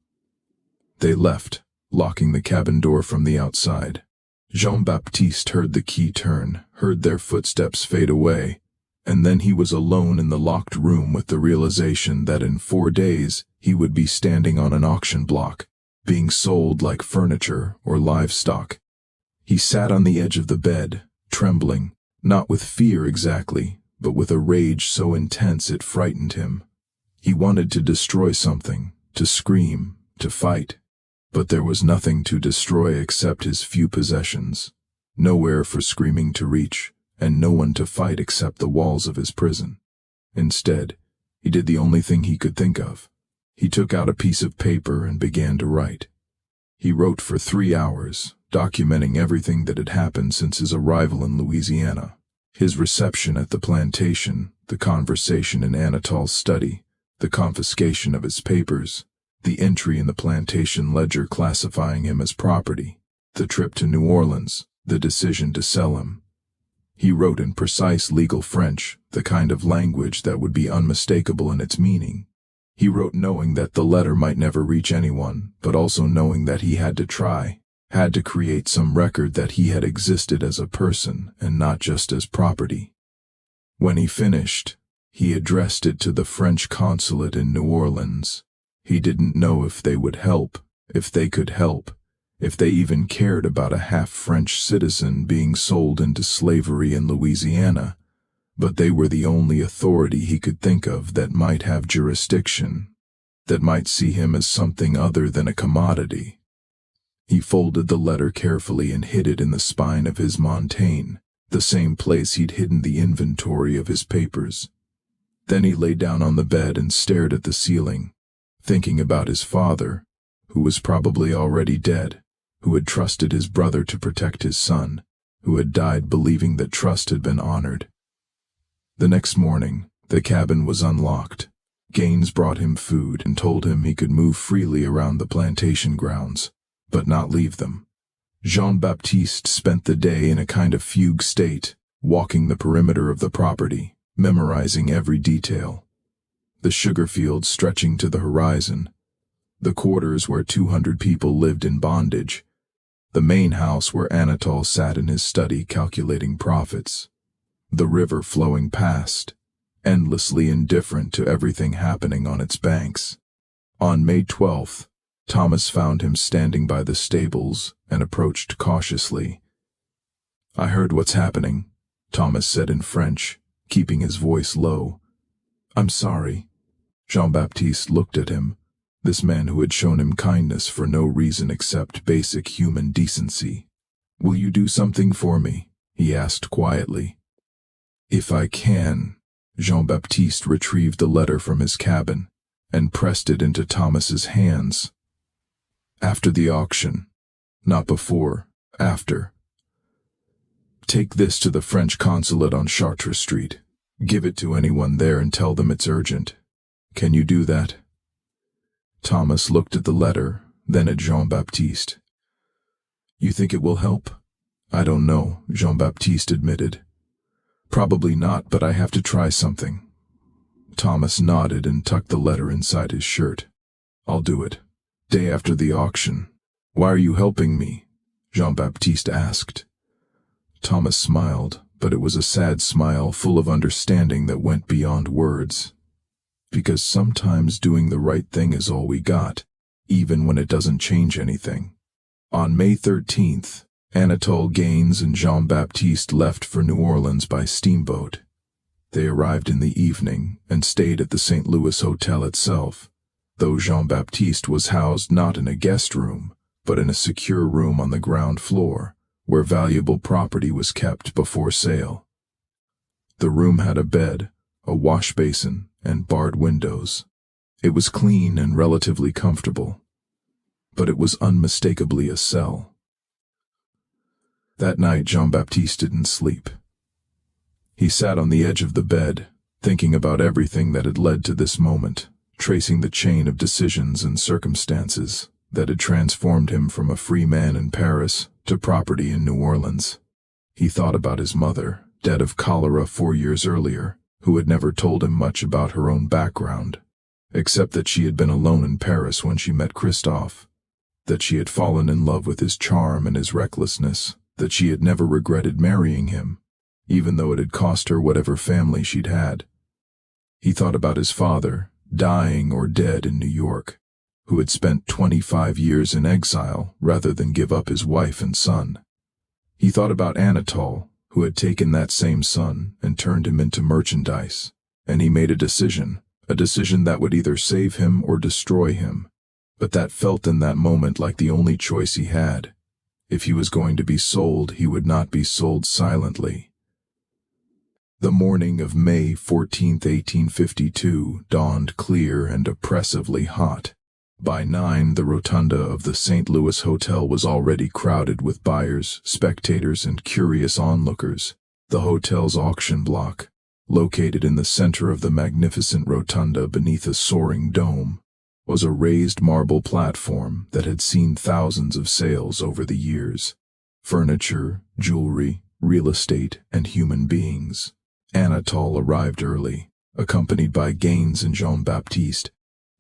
They left, locking the cabin door from the outside. Jean-Baptiste heard the key turn, heard their footsteps fade away, and then he was alone in the locked room with the realization that in 4 days he would be standing on an auction block, being sold like furniture or livestock. He sat on the edge of the bed, trembling, not with fear exactly, but with a rage so intense it frightened him. He wanted to destroy something, to scream, to fight. But there was nothing to destroy except his few possessions, nowhere for screaming to reach, and no one to fight except the walls of his prison. Instead, he did the only thing he could think of. He took out a piece of paper and began to write. He wrote for 3 hours, documenting everything that had happened since his arrival in Louisiana. His reception at the plantation, the conversation in Anatole's study, the confiscation of his papers, the entry in the plantation ledger classifying him as property, the trip to New Orleans, the decision to sell him. He wrote in precise legal French, the kind of language that would be unmistakable in its meaning. He wrote knowing that the letter might never reach anyone, but also knowing that he had to try, had to create some record that he had existed as a person and not just as property. When he finished, he addressed it to the French consulate in New Orleans. He didn't know if they would help, if they could help, if they even cared about a half-French citizen being sold into slavery in Louisiana, but they were the only authority he could think of that might have jurisdiction, that might see him as something other than a commodity. He folded the letter carefully and hid it in the spine of his Montaigne, the same place he'd hidden the inventory of his papers. Then he lay down on the bed and stared at the ceiling, thinking about his father, who was probably already dead, who had trusted his brother to protect his son, who had died believing that trust had been honored. The next morning, the cabin was unlocked. Gaines brought him food and told him he could move freely around the plantation grounds, but not leave them. Jean-Baptiste spent the day in a kind of fugue state, walking the perimeter of the property, memorizing every detail. The sugar fields stretching to the horizon, the quarters where 200 people lived in bondage, the main house where Anatole sat in his study calculating profits, the river flowing past, endlessly indifferent to everything happening on its banks. On May 12th, Thomas found him standing by the stables and approached cautiously. "I heard what's happening," Thomas said in French, keeping his voice low. "I'm sorry." Jean-Baptiste looked at him, this man who had shown him kindness for no reason except basic human decency. "Will you do something for me?" he asked quietly. "If I can." Jean-Baptiste retrieved the letter from his cabin and pressed it into Thomas's hands. "After the auction. Not before, after. Take this to the French consulate on Chartres Street. Give it to anyone there and tell them it's urgent. Can you do that?" Thomas looked at the letter, then at Jean-Baptiste. "You think it will help?" "I don't know," Jean-Baptiste admitted. "Probably not, but I have to try something." Thomas nodded and tucked the letter inside his shirt. "I'll do it. Day after the auction." "Why are you helping me?" Jean-Baptiste asked. Thomas smiled, but it was a sad smile full of understanding that went beyond words. "Because sometimes doing the right thing is all we got, even when it doesn't change anything." On May 13th, Anatole Gaines and Jean-Baptiste left for New Orleans by steamboat. They arrived in the evening and stayed at the St. Louis Hotel itself, though Jean-Baptiste was housed not in a guest room, but in a secure room on the ground floor, where valuable property was kept before sale. The room had a bed, a wash basin, and barred windows. It was clean and relatively comfortable, but it was unmistakably a cell. That night, Jean-Baptiste didn't sleep. He sat on the edge of the bed, thinking about everything that had led to this moment, tracing the chain of decisions and circumstances that had transformed him from a free man in Paris to property in New Orleans. He thought about his mother, dead of cholera 4 years earlier, who had never told him much about her own background, except that she had been alone in Paris when she met Christophe, that she had fallen in love with his charm and his recklessness, that she had never regretted marrying him, even though it had cost her whatever family she'd had. He thought about his father, dying or dead in New York, who had spent 25 years in exile rather than give up his wife and son. He thought about Anatole, who had taken that same son and turned him into merchandise, and he made a decision that would either save him or destroy him, but that felt in that moment like the only choice he had. If he was going to be sold, he would not be sold silently. The morning of May 14, 1852, dawned clear and oppressively hot. By 9, the rotunda of the St. Louis Hotel was already crowded with buyers, spectators, and curious onlookers. The hotel's auction block, located in the center of the magnificent rotunda beneath a soaring dome, was a raised marble platform that had seen thousands of sales over the years. Furniture, jewelry, real estate, and human beings. Anatole arrived early, accompanied by Gaines and Jean-Baptiste.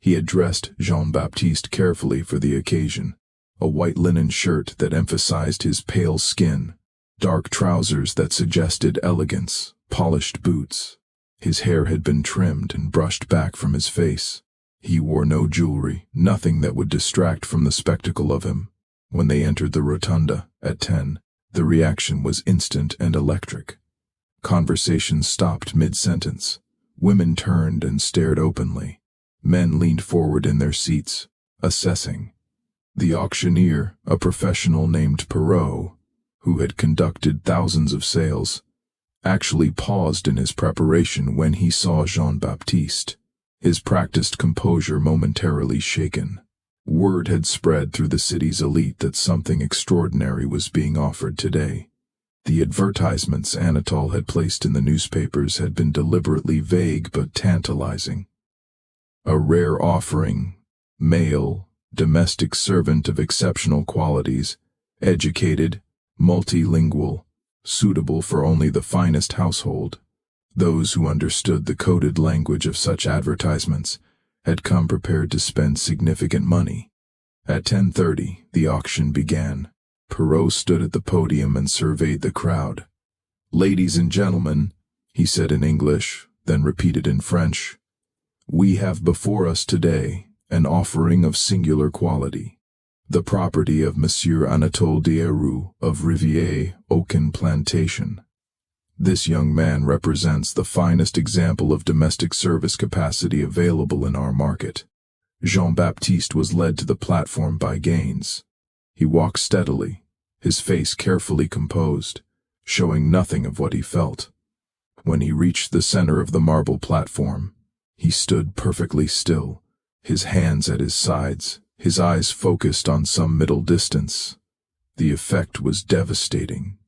He had dressed Jean-Baptiste carefully for the occasion, a white linen shirt that emphasized his pale skin, dark trousers that suggested elegance, polished boots. His hair had been trimmed and brushed back from his face. He wore no jewelry, nothing that would distract from the spectacle of him. When they entered the rotunda, at 10, the reaction was instant and electric. Conversation stopped mid-sentence. Women turned and stared openly. Men leaned forward in their seats, assessing. The auctioneer, a professional named Perrault, who had conducted thousands of sales, actually paused in his preparation when he saw Jean-Baptiste, his practiced composure momentarily shaken. Word had spread through the city's elite that something extraordinary was being offered today. The advertisements Anatole had placed in the newspapers had been deliberately vague but tantalizing. A rare offering, male, domestic servant of exceptional qualities, educated, multilingual, suitable for only the finest household. Those who understood the coded language of such advertisements had come prepared to spend significant money. At 10:30, the auction began. Perrault stood at the podium and surveyed the crowd. "Ladies and gentlemen," he said in English, then repeated in French, "we have before us today an offering of singular quality, the property of Monsieur Anatole D'Heroux of Rivière Oaken Plantation. This young man represents the finest example of domestic service capacity available in our market." Jean-Baptiste was led to the platform by Gaines. He walked steadily, his face carefully composed, showing nothing of what he felt. When he reached the center of the marble platform, he stood perfectly still, his hands at his sides, his eyes focused on some middle distance. The effect was devastating.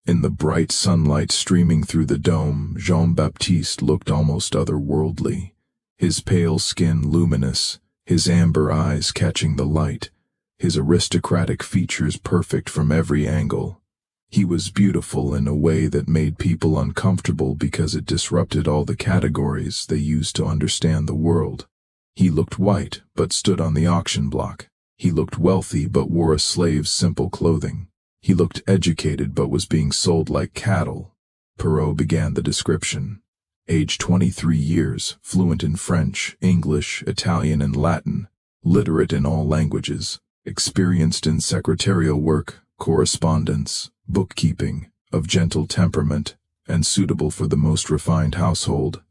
In the bright sunlight streaming through the dome, Jean-Baptiste looked almost otherworldly, his pale skin luminous, his amber eyes catching the light, his aristocratic features perfect from every angle. He was beautiful in a way that made people uncomfortable because it disrupted all the categories they used to understand the world. He looked white, but stood on the auction block. He looked wealthy, but wore a slave's simple clothing. He looked educated, but was being sold like cattle. Perrault began the description. Age 23 years, fluent in French, English, Italian, and Latin, literate in all languages, experienced in secretarial work, correspondence, bookkeeping, of gentle temperament, and suitable for the most refined household.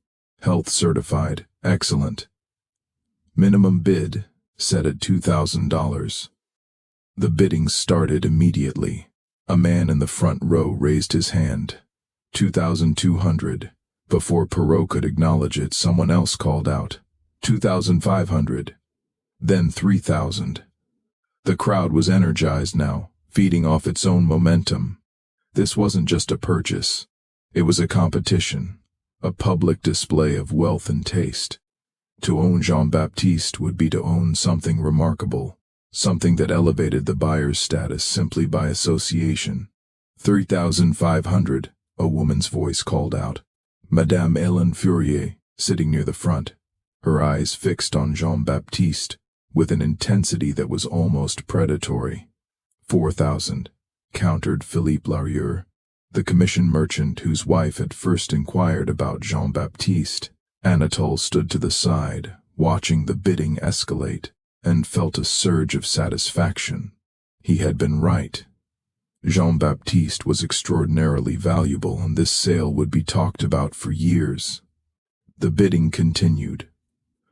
Health certified, excellent. Minimum bid, set at $2,000. The bidding started immediately. A man in the front row raised his hand. 2,200. Before Perrault could acknowledge it, someone else called out, 2,500. Then 3,000. The crowd was energized now, feeding off its own momentum. This wasn't just a purchase. It was a competition, a public display of wealth and taste. To own Jean-Baptiste would be to own something remarkable, something that elevated the buyer's status simply by association. 3,500, a woman's voice called out. Madame Hélène Fourier, sitting near the front, her eyes fixed on Jean-Baptiste, with an intensity that was almost predatory. 4,000, countered Philippe Larieux, the commission merchant whose wife had first inquired about Jean-Baptiste. Anatole stood to the side, watching the bidding escalate, and felt a surge of satisfaction. He had been right. Jean-Baptiste was extraordinarily valuable, and this sale would be talked about for years. The bidding continued.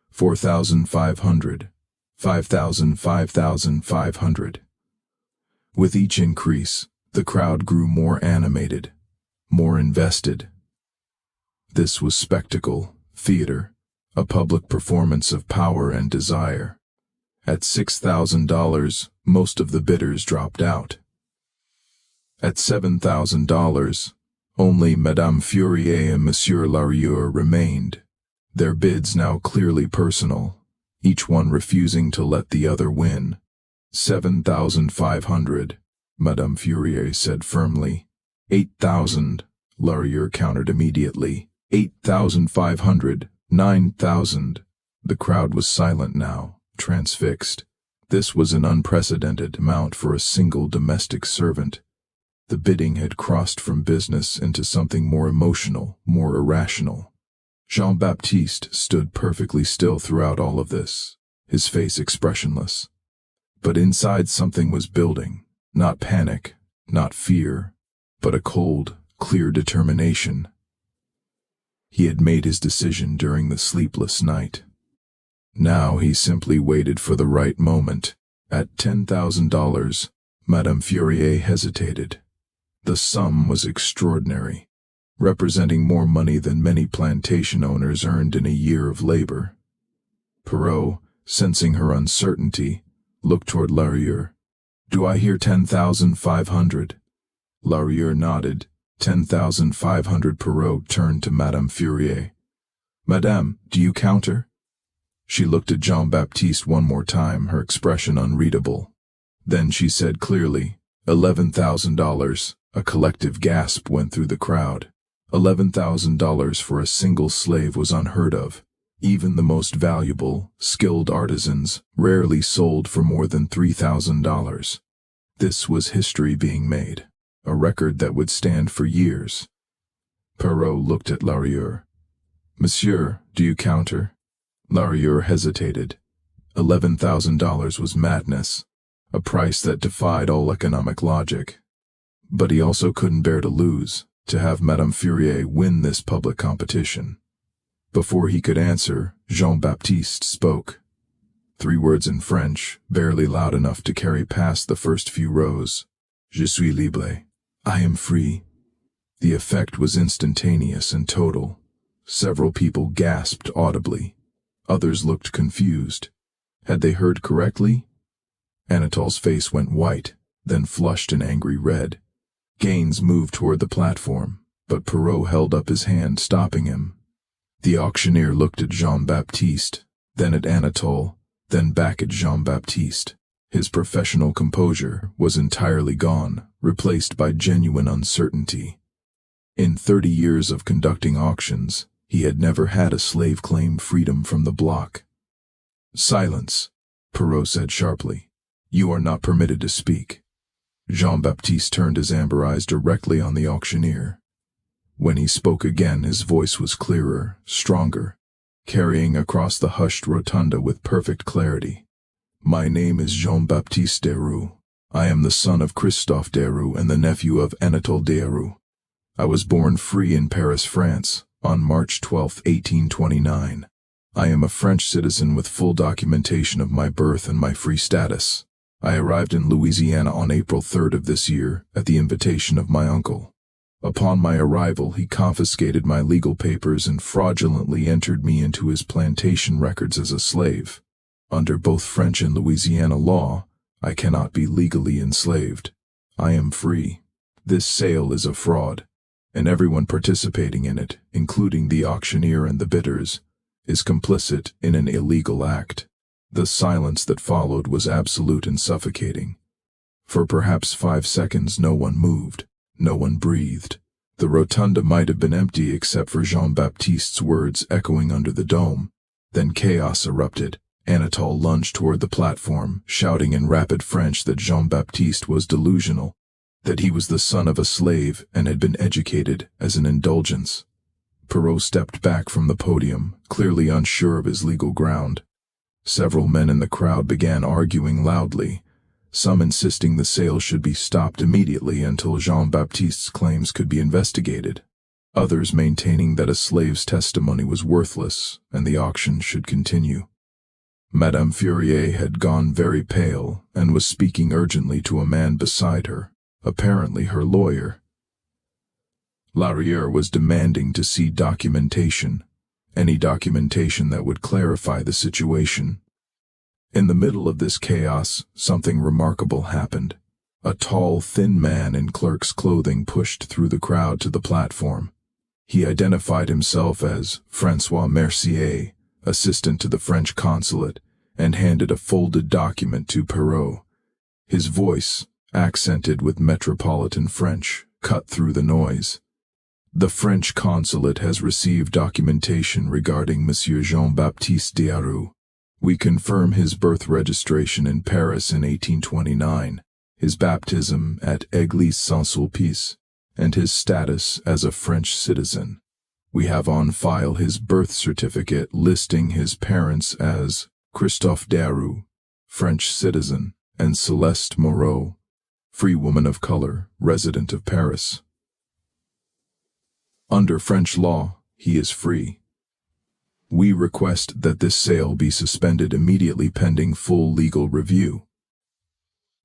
4,500, 5,000, 5,500. With each increase, the crowd grew more animated, more invested. This was spectacle, theater, a public performance of power and desire. At $6,000, most of the bidders dropped out. At $7,000, only Madame Fourier and Monsieur Larieux remained, their bids now clearly personal, each one refusing to let the other win. 7,500, Madame Fourier said firmly. 8,000, Larieux countered immediately. 8,500, 9,000. The crowd was silent now, transfixed. This was an unprecedented amount for a single domestic servant. The bidding had crossed from business into something more emotional, more irrational. Jean-Baptiste stood perfectly still throughout all of this, his face expressionless. But inside something was building, not panic, not fear, but a cold, clear determination. He had made his decision during the sleepless night. Now he simply waited for the right moment. At $10,000, Madame Fourier hesitated. The sum was extraordinary, representing more money than many plantation owners earned in a year of labor. Perrault, sensing her uncertainty, looked toward Larieux. "Do I hear 10,500? Larieux nodded. 10,500. Perrault turned to Madame Fourier. "Madame, do you counter?" She looked at Jean-Baptiste one more time, her expression unreadable. Then she said clearly, $11,000. A collective gasp went through the crowd. $11,000 for a single slave was unheard of. Even the most valuable, skilled artisans rarely sold for more than $3,000. This was history being made, a record that would stand for years. Perrault looked at Larieux. "Monsieur, do you counter?" Larieux hesitated. $11,000 was madness, a price that defied all economic logic. But he also couldn't bear to lose, to have Madame Fourier win this public competition. Before he could answer, Jean-Baptiste spoke. 3 words in French, barely loud enough to carry past the first few rows. "Je suis libre." I am free. The effect was instantaneous and total. Several people gasped audibly. Others looked confused. Had they heard correctly? Anatole's face went white, then flushed an angry red. Gaines moved toward the platform, but Perrault held up his hand, stopping him. The auctioneer looked at Jean-Baptiste, then at Anatole, then back at Jean-Baptiste. His professional composure was entirely gone, replaced by genuine uncertainty. In 30 years of conducting auctions, he had never had a slave claim freedom from the block. "Silence," Perrault said sharply. "You are not permitted to speak." Jean-Baptiste turned his amber eyes directly on the auctioneer. When he spoke again, his voice was clearer, stronger, carrying across the hushed rotunda with perfect clarity. "My name is Jean-Baptiste Deroux. I am the son of Christophe Deroux and the nephew of Anatole Deroux. I was born free in Paris, France, on March 12, 1829. I am a French citizen with full documentation of my birth and my free status. I arrived in Louisiana on April 3rd of this year at the invitation of my uncle. Upon my arrival, he confiscated my legal papers and fraudulently entered me into his plantation records as a slave. Under both French and Louisiana law, I cannot be legally enslaved. I am free. This sale is a fraud, and everyone participating in it, including the auctioneer and the bidders, is complicit in an illegal act. The silence that followed was absolute and suffocating. For perhaps 5 seconds no one moved, no one breathed. The rotunda might have been empty except for Jean-Baptiste's words echoing under the dome. Then chaos erupted. Anatole lunged toward the platform, shouting in rapid French that Jean-Baptiste was delusional, that he was the son of a slave and had been educated as an indulgence. Perrault stepped back from the podium, clearly unsure of his legal ground. Several men in the crowd began arguing loudly, some insisting the sale should be stopped immediately until Jean-Baptiste's claims could be investigated, others maintaining that a slave's testimony was worthless and the auction should continue. Madame Fourier had gone very pale and was speaking urgently to a man beside her, apparently her lawyer. Larrière was demanding to see documentation, any documentation that would clarify the situation. In the middle of this chaos, something remarkable happened. A tall, thin man in clerk's clothing pushed through the crowd to the platform. He identified himself as François Mercier, assistant to the French consulate, and handed a folded document to Perrault. His voice, accented with metropolitan French, cut through the noise. The French consulate has received documentation regarding Monsieur Jean-Baptiste Diarou. We confirm his birth registration in Paris in 1829, his baptism at Église Saint-Sulpice, and his status as a French citizen. We have on file his birth certificate listing his parents as Christophe Diarou, French citizen, and Céleste Moreau, free woman of color, resident of Paris. Under French law, he is free. We request that this sale be suspended immediately pending full legal review.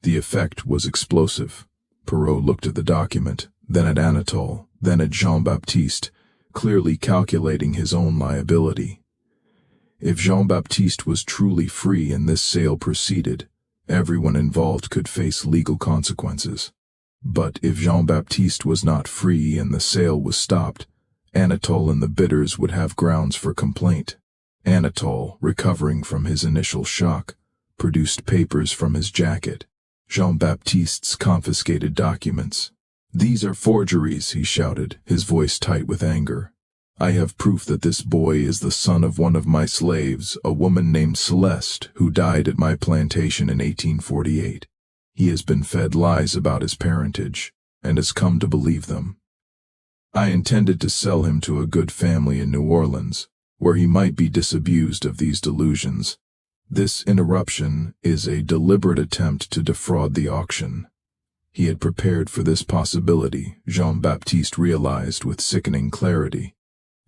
The effect was explosive. Perrault looked at the document, then at Anatole, then at Jean-Baptiste, clearly calculating his own liability. If Jean-Baptiste was truly free and this sale proceeded, everyone involved could face legal consequences. But if Jean-Baptiste was not free and the sale was stopped, Anatole and the bidders would have grounds for complaint. Anatole, recovering from his initial shock, produced papers from his jacket, Jean-Baptiste's confiscated documents. "These are forgeries," he shouted, his voice tight with anger. "I have proof that this boy is the son of one of my slaves, a woman named Celeste, who died at my plantation in 1848. He has been fed lies about his parentage, and has come to believe them. I intended to sell him to a good family in New Orleans, where he might be disabused of these delusions. This interruption is a deliberate attempt to defraud the auction." He had prepared for this possibility, Jean-Baptiste realized with sickening clarity.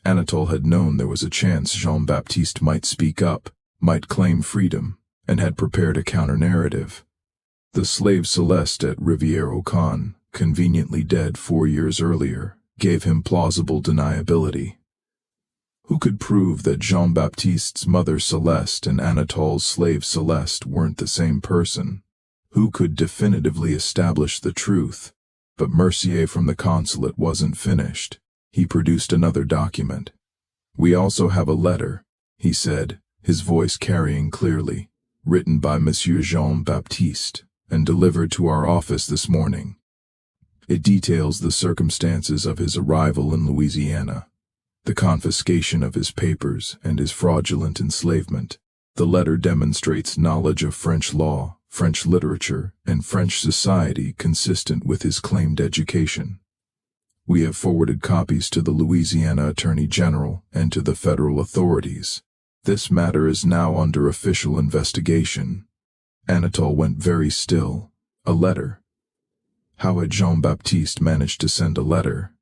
Anatole had known there was a chance Jean-Baptiste might speak up, might claim freedom, and had prepared a counter-narrative. The slave Celeste at Rivière-au-Can, conveniently dead 4 years earlier, gave him plausible deniability. Who could prove that Jean-Baptiste's mother Celeste and Anatole's slave Celeste weren't the same person? Who could definitively establish the truth? But Mercier from the consulate wasn't finished. He produced another document. "We also have a letter," he said, his voice carrying clearly, "written by Monsieur Jean-Baptiste, and delivered to our office this morning. It details the circumstances of his arrival in Louisiana, the confiscation of his papers, and his fraudulent enslavement. The letter demonstrates knowledge of French law, French literature, and French society consistent with his claimed education. We have forwarded copies to the Louisiana Attorney General and to the federal authorities. This matter is now under official investigation." Anatole went very still. A letter? How had Jean-Baptiste managed to send a letter?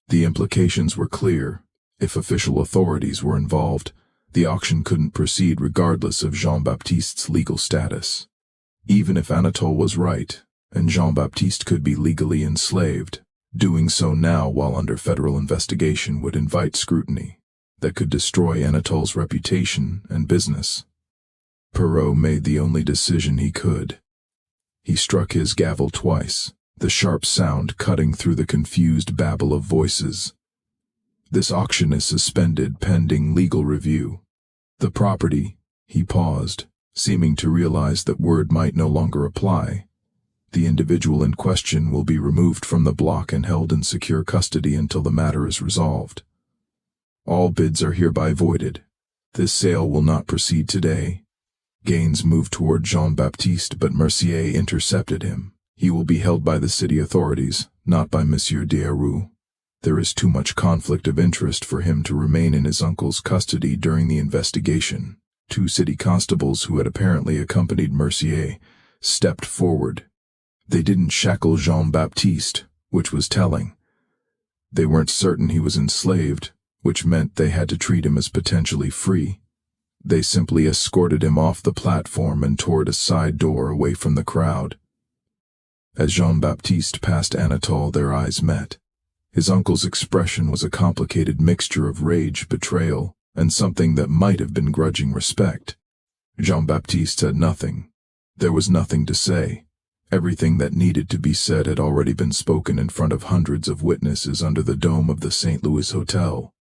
The implications were clear. If official authorities were involved, The auction couldn't proceed regardless of Jean-Baptiste's legal status. Even if Anatole was right, and Jean-Baptiste could be legally enslaved, doing so now while under federal investigation would invite scrutiny that could destroy Anatole's reputation and business. Perrault made the only decision he could. He struck his gavel twice, the sharp sound cutting through the confused babble of voices. This auction is suspended pending legal review. The property, he paused, seeming to realize that word might no longer apply. The individual in question will be removed from the block and held in secure custody until the matter is resolved. All bids are hereby voided. This sale will not proceed today. Gaines moved toward Jean-Baptiste, but Mercier intercepted him. He will be held by the city authorities, not by Monsieur Deroux. There is too much conflict of interest for him to remain in his uncle's custody during the investigation. Two city constables who had apparently accompanied Mercier stepped forward. They didn't shackle Jean-Baptiste, which was telling. They weren't certain he was enslaved, which meant they had to treat him as potentially free. They simply escorted him off the platform and toward a side door away from the crowd. As Jean-Baptiste passed Anatole, their eyes met. His uncle's expression was a complicated mixture of rage, betrayal, and something that might have been grudging respect. Jean-Baptiste said nothing. There was nothing to say. Everything that needed to be said had already been spoken in front of hundreds of witnesses under the dome of the St. Louis Hotel.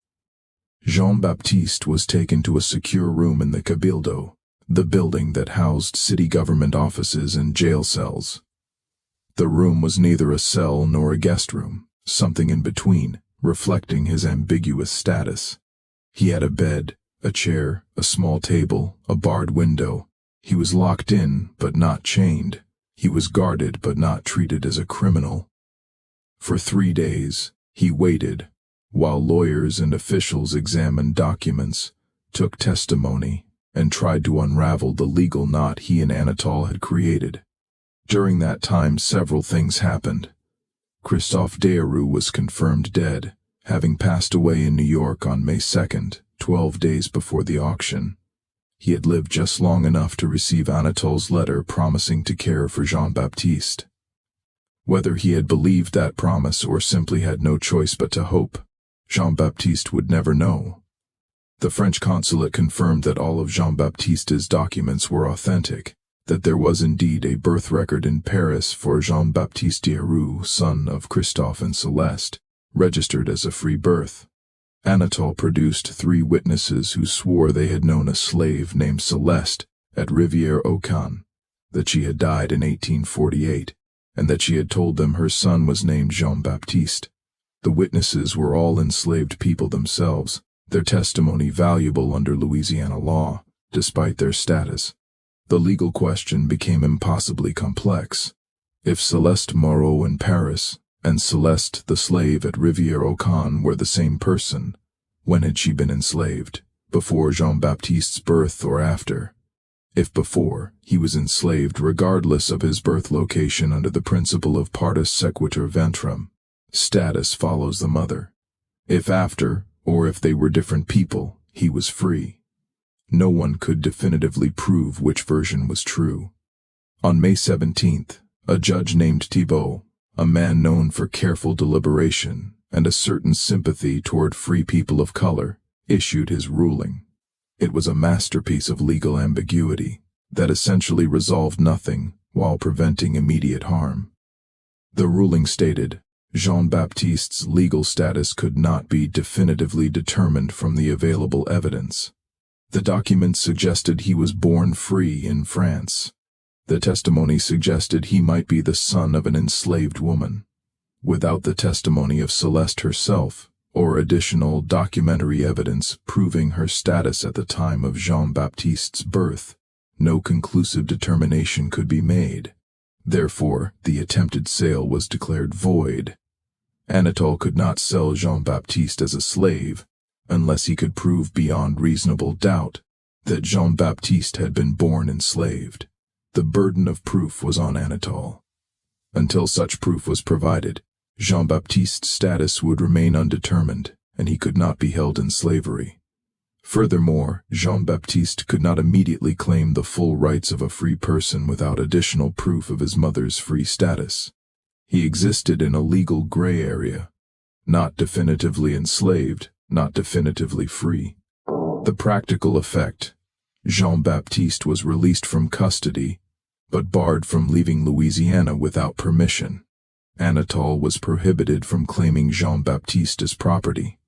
Jean-Baptiste was taken to a secure room in the Cabildo, the building that housed city government offices and jail cells. The room was neither a cell nor a guest room, something in between, reflecting his ambiguous status. He had a bed, a chair, a small table, a barred window. He was locked in, but not chained. He was guarded, but not treated as a criminal. For 3 days, he waited, while lawyers and officials examined documents, took testimony, and tried to unravel the legal knot he and Anatole had created. During that time, several things happened. Christophe Deroux was confirmed dead, having passed away in New York on May 2nd, 12 days before the auction. He had lived just long enough to receive Anatole's letter promising to care for Jean-Baptiste. Whether he had believed that promise or simply had no choice but to hope, Jean-Baptiste would never know. The French consulate confirmed that all of Jean-Baptiste's documents were authentic, that there was indeed a birth record in Paris for Jean-Baptiste Deroux, son of Christophe and Celeste, registered as a free birth. Anatole produced 3 witnesses who swore they had known a slave named Celeste at Rivière-au-Can, that she had died in 1848, and that she had told them her son was named Jean-Baptiste. The witnesses were all enslaved people themselves, their testimony valuable under Louisiana law, despite their status. The legal question became impossibly complex. If Celeste Moreau in Paris and Celeste the slave at Rivière-au-Can were the same person, when had she been enslaved? Before Jean-Baptiste's birth or after? If before, he was enslaved regardless of his birth location under the principle of partus sequitur ventrum. Status follows the mother. If after, or if they were different people, he was free. No one could definitively prove which version was true. On May 17th, a judge named Thibault, a man known for careful deliberation and a certain sympathy toward free people of color, issued his ruling. It was a masterpiece of legal ambiguity that essentially resolved nothing while preventing immediate harm. The ruling stated, Jean-Baptiste's legal status could not be definitively determined from the available evidence. The documents suggested he was born free in France. The testimony suggested he might be the son of an enslaved woman. Without the testimony of Celeste herself, or additional documentary evidence proving her status at the time of Jean-Baptiste's birth, no conclusive determination could be made. Therefore, the attempted sale was declared void. Anatole could not sell Jean-Baptiste as a slave unless he could prove beyond reasonable doubt that Jean-Baptiste had been born enslaved. The burden of proof was on Anatole. Until such proof was provided, Jean-Baptiste's status would remain undetermined, and he could not be held in slavery. Furthermore, Jean-Baptiste could not immediately claim the full rights of a free person without additional proof of his mother's free status. He existed in a legal gray area, not definitively enslaved, not definitively free. The practical effect: Jean-Baptiste was released from custody, but barred from leaving Louisiana without permission. Anatole was prohibited from claiming Jean-Baptiste as property.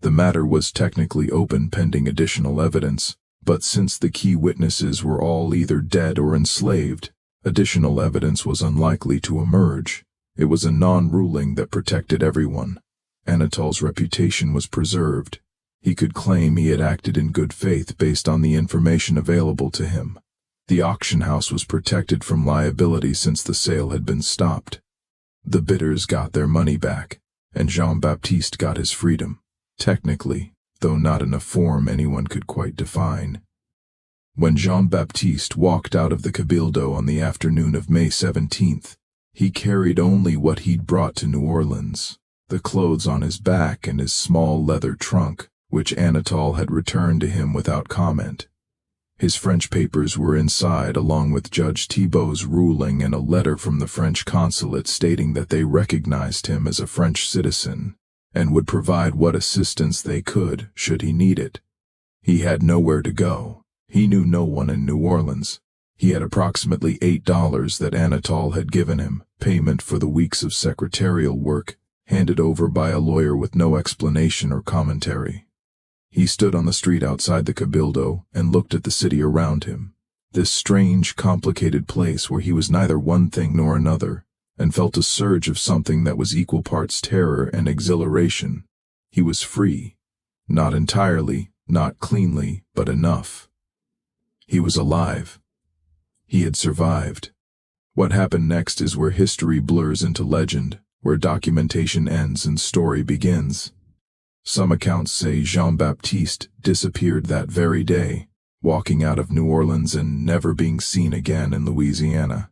The matter was technically open pending additional evidence, but since the key witnesses were all either dead or enslaved, additional evidence was unlikely to emerge. It was a non-ruling that protected everyone. Anatole's reputation was preserved. He could claim he had acted in good faith based on the information available to him. The auction house was protected from liability since the sale had been stopped. The bidders got their money back, and Jean-Baptiste got his freedom. Technically, though not in a form anyone could quite define. When Jean-Baptiste walked out of the Cabildo on the afternoon of May 17th, he carried only what he'd brought to New Orleans, the clothes on his back and his small leather trunk, which Anatole had returned to him without comment. His French papers were inside, along with Judge Thibault's ruling and a letter from the French consulate stating that they recognized him as a French citizen and would provide what assistance they could should he need it. He had nowhere to go. He knew no one in New Orleans. He had approximately $8 that Anatole had given him, payment for the weeks of secretarial work, handed over by a lawyer with no explanation or commentary. He stood on the street outside the Cabildo and looked at the city around him, this strange, complicated place where he was neither one thing nor another, and felt a surge of something that was equal parts terror and exhilaration. He was free, not entirely, not cleanly, but enough. He was alive. He had survived. What happened next is where history blurs into legend, where documentation ends and story begins. Some accounts say Jean-Baptiste disappeared that very day, walking out of New Orleans and never being seen again in Louisiana.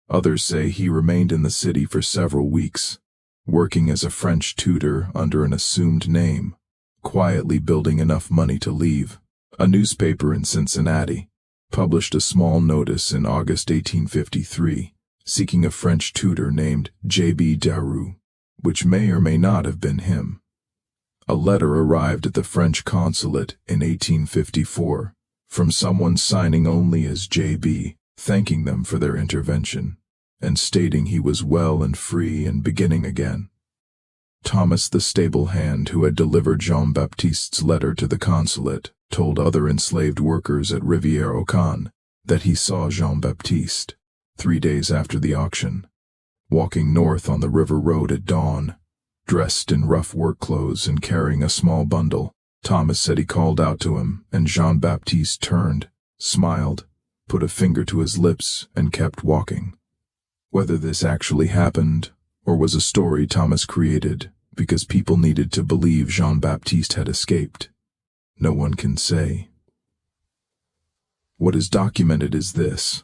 Others say he remained in the city for several weeks, working as a French tutor under an assumed name, quietly building enough money to leave. A newspaper in Cincinnati published a small notice in August 1853, seeking a French tutor named J.B. Daru, which may or may not have been him. A letter arrived at the French consulate in 1854 from someone signing only as J.B., thanking them for their intervention, and stating he was well and free and beginning again. Thomas, the stable hand who had delivered Jean-Baptiste's letter to the consulate, told other enslaved workers at Rivière-au-Can that he saw Jean-Baptiste, 3 days after the auction, walking north on the river road at dawn, dressed in rough work clothes and carrying a small bundle. Thomas said he called out to him, and Jean-Baptiste turned, smiled, put a finger to his lips, and kept walking. Whether this actually happened, or was a story Thomas created because people needed to believe Jean-Baptiste had escaped, no one can say. What is documented is this: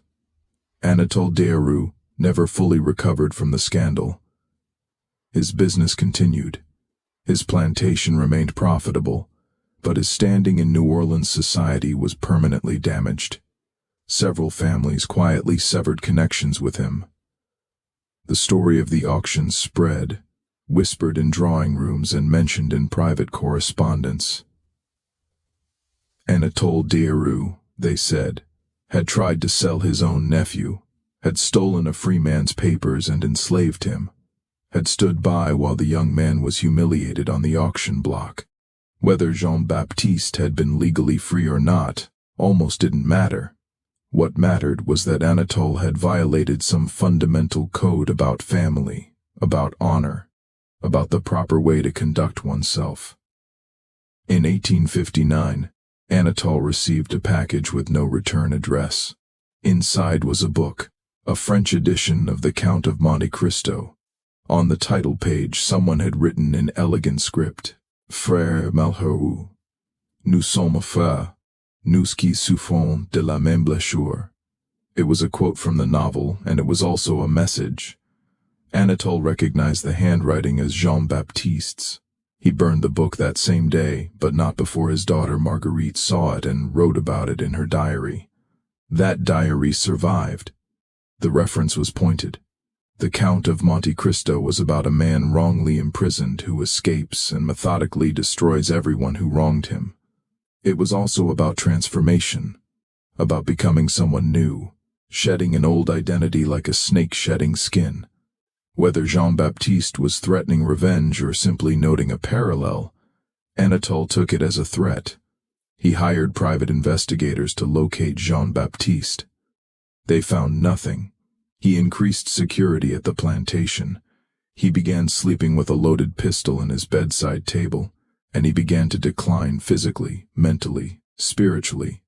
Anatole Daru never fully recovered from the scandal. His business continued. His plantation remained profitable, but his standing in New Orleans society was permanently damaged. Several families quietly severed connections with him. The story of the auction spread, whispered in drawing rooms and mentioned in private correspondence. Anatole Daru, they said, had tried to sell his own nephew, had stolen a free man's papers and enslaved him, had stood by while the young man was humiliated on the auction block. Whether Jean-Baptiste had been legally free or not almost didn't matter. What mattered was that Anatole had violated some fundamental code about family, about honor, about the proper way to conduct oneself. In 1859, Anatole received a package with no return address. Inside was a book, a French edition of The Count of Monte Cristo. On the title page, someone had written in elegant script, Frères malheureux, nous sommes frères, nous qui souffrons de la même blessure. It was a quote from the novel, and it was also a message. Anatole recognized the handwriting as Jean-Baptiste's. He burned the book that same day, but not before his daughter Marguerite saw it and wrote about it in her diary. That diary survived. The reference was pointed. The Count of Monte Cristo was about a man wrongly imprisoned who escapes and methodically destroys everyone who wronged him. It was also about transformation, about becoming someone new, shedding an old identity like a snake shedding skin. Whether Jean-Baptiste was threatening revenge or simply noting a parallel, Anatole took it as a threat. He hired private investigators to locate Jean-Baptiste. They found nothing. He increased security at the plantation. He began sleeping with a loaded pistol in his bedside table, and he began to decline physically, mentally, spiritually,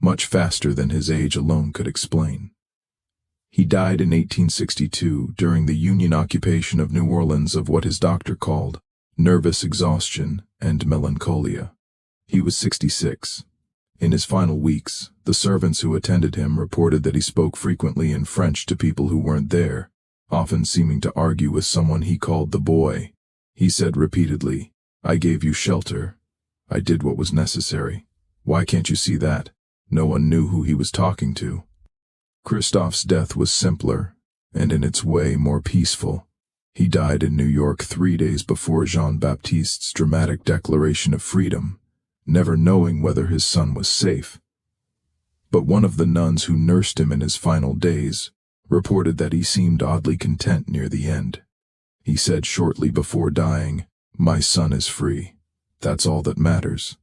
much faster than his age alone could explain. He died in 1862 during the Union occupation of New Orleans of what his doctor called nervous exhaustion and melancholia. He was 66. In his final weeks, the servants who attended him reported that he spoke frequently in French to people who weren't there, often seeming to argue with someone he called the boy. He said repeatedly, "I gave you shelter. I did what was necessary. Why can't you see that?" No one knew who he was talking to. Christophe's death was simpler, and in its way more peaceful. He died in New York 3 days before Jean-Baptiste's dramatic declaration of freedom, never knowing whether his son was safe. But one of the nuns who nursed him in his final days reported that he seemed oddly content near the end. He said shortly before dying, "My son is free. That's all that matters."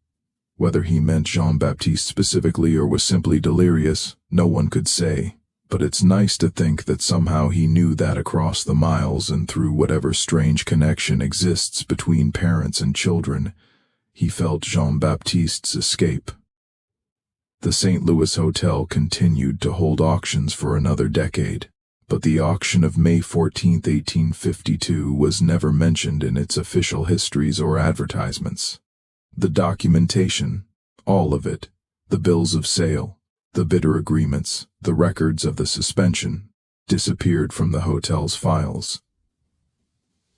Whether he meant Jean-Baptiste specifically or was simply delirious, no one could say, but it's nice to think that somehow he knew that across the miles and through whatever strange connection exists between parents and children, he felt Jean-Baptiste's escape. The St. Louis Hotel continued to hold auctions for another decade, but the auction of May 14, 1852 was never mentioned in its official histories or advertisements. The documentation, all of it, the bills of sale, the bidder agreements, the records of the suspension, disappeared from the hotel's files.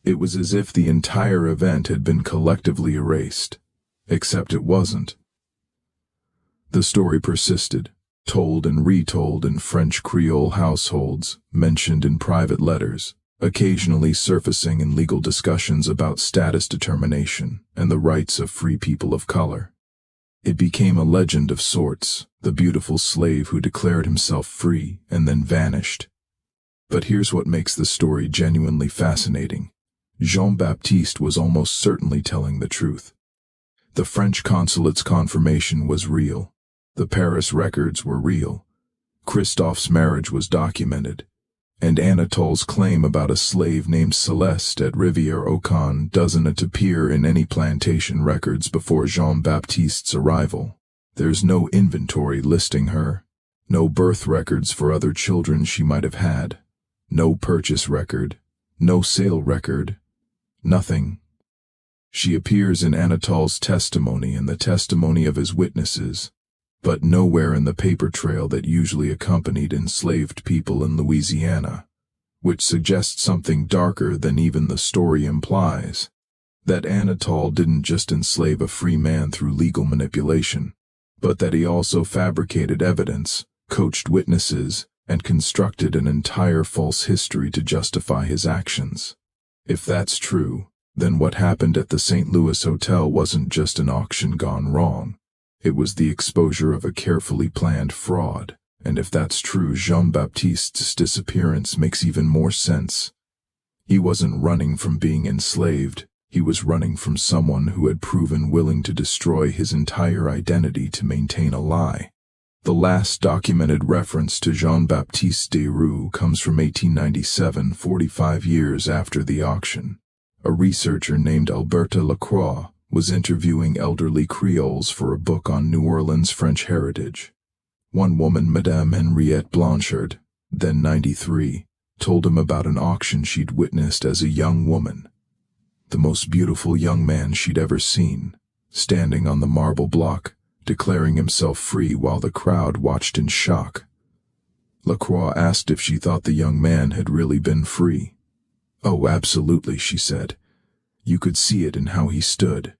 It was as if the entire event had been collectively erased, except it wasn't. The story persisted, told and retold in French Creole households, mentioned in private letters, occasionally surfacing in legal discussions about status determination and the rights of free people of color. It became a legend of sorts, the beautiful slave who declared himself free and then vanished. But here's what makes the story genuinely fascinating. Jean-Baptiste was almost certainly telling the truth. The French consulate's confirmation was real. The Paris records were real. Christophe's marriage was documented. And Anatole's claim about a slave named Celeste at Rivière-au-Can doesn't appear in any plantation records before Jean-Baptiste's arrival. There's no inventory listing her, no birth records for other children she might have had, no purchase record, no sale record, nothing. She appears in Anatole's testimony and the testimony of his witnesses, but nowhere in the paper trail that usually accompanied enslaved people in Louisiana, which suggests something darker than even the story implies, that Anatole didn't just enslave a free man through legal manipulation, but that he also fabricated evidence, coached witnesses, and constructed an entire false history to justify his actions. If that's true, then what happened at the St. Louis Hotel wasn't just an auction gone wrong. It was the exposure of a carefully planned fraud, and if that's true, Jean-Baptiste's disappearance makes even more sense. He wasn't running from being enslaved, he was running from someone who had proven willing to destroy his entire identity to maintain a lie. The last documented reference to Jean-Baptiste Desrues comes from 1897, 45 years after the auction. A researcher named Alberta Lacroix was interviewing elderly Creoles for a book on New Orleans French heritage. One woman, Madame Henriette Blanchard, then 93, told him about an auction she'd witnessed as a young woman. The most beautiful young man she'd ever seen, standing on the marble block, declaring himself free while the crowd watched in shock. Lacroix asked if she thought the young man had really been free. "Oh, absolutely," she said. You could see it in how he stood.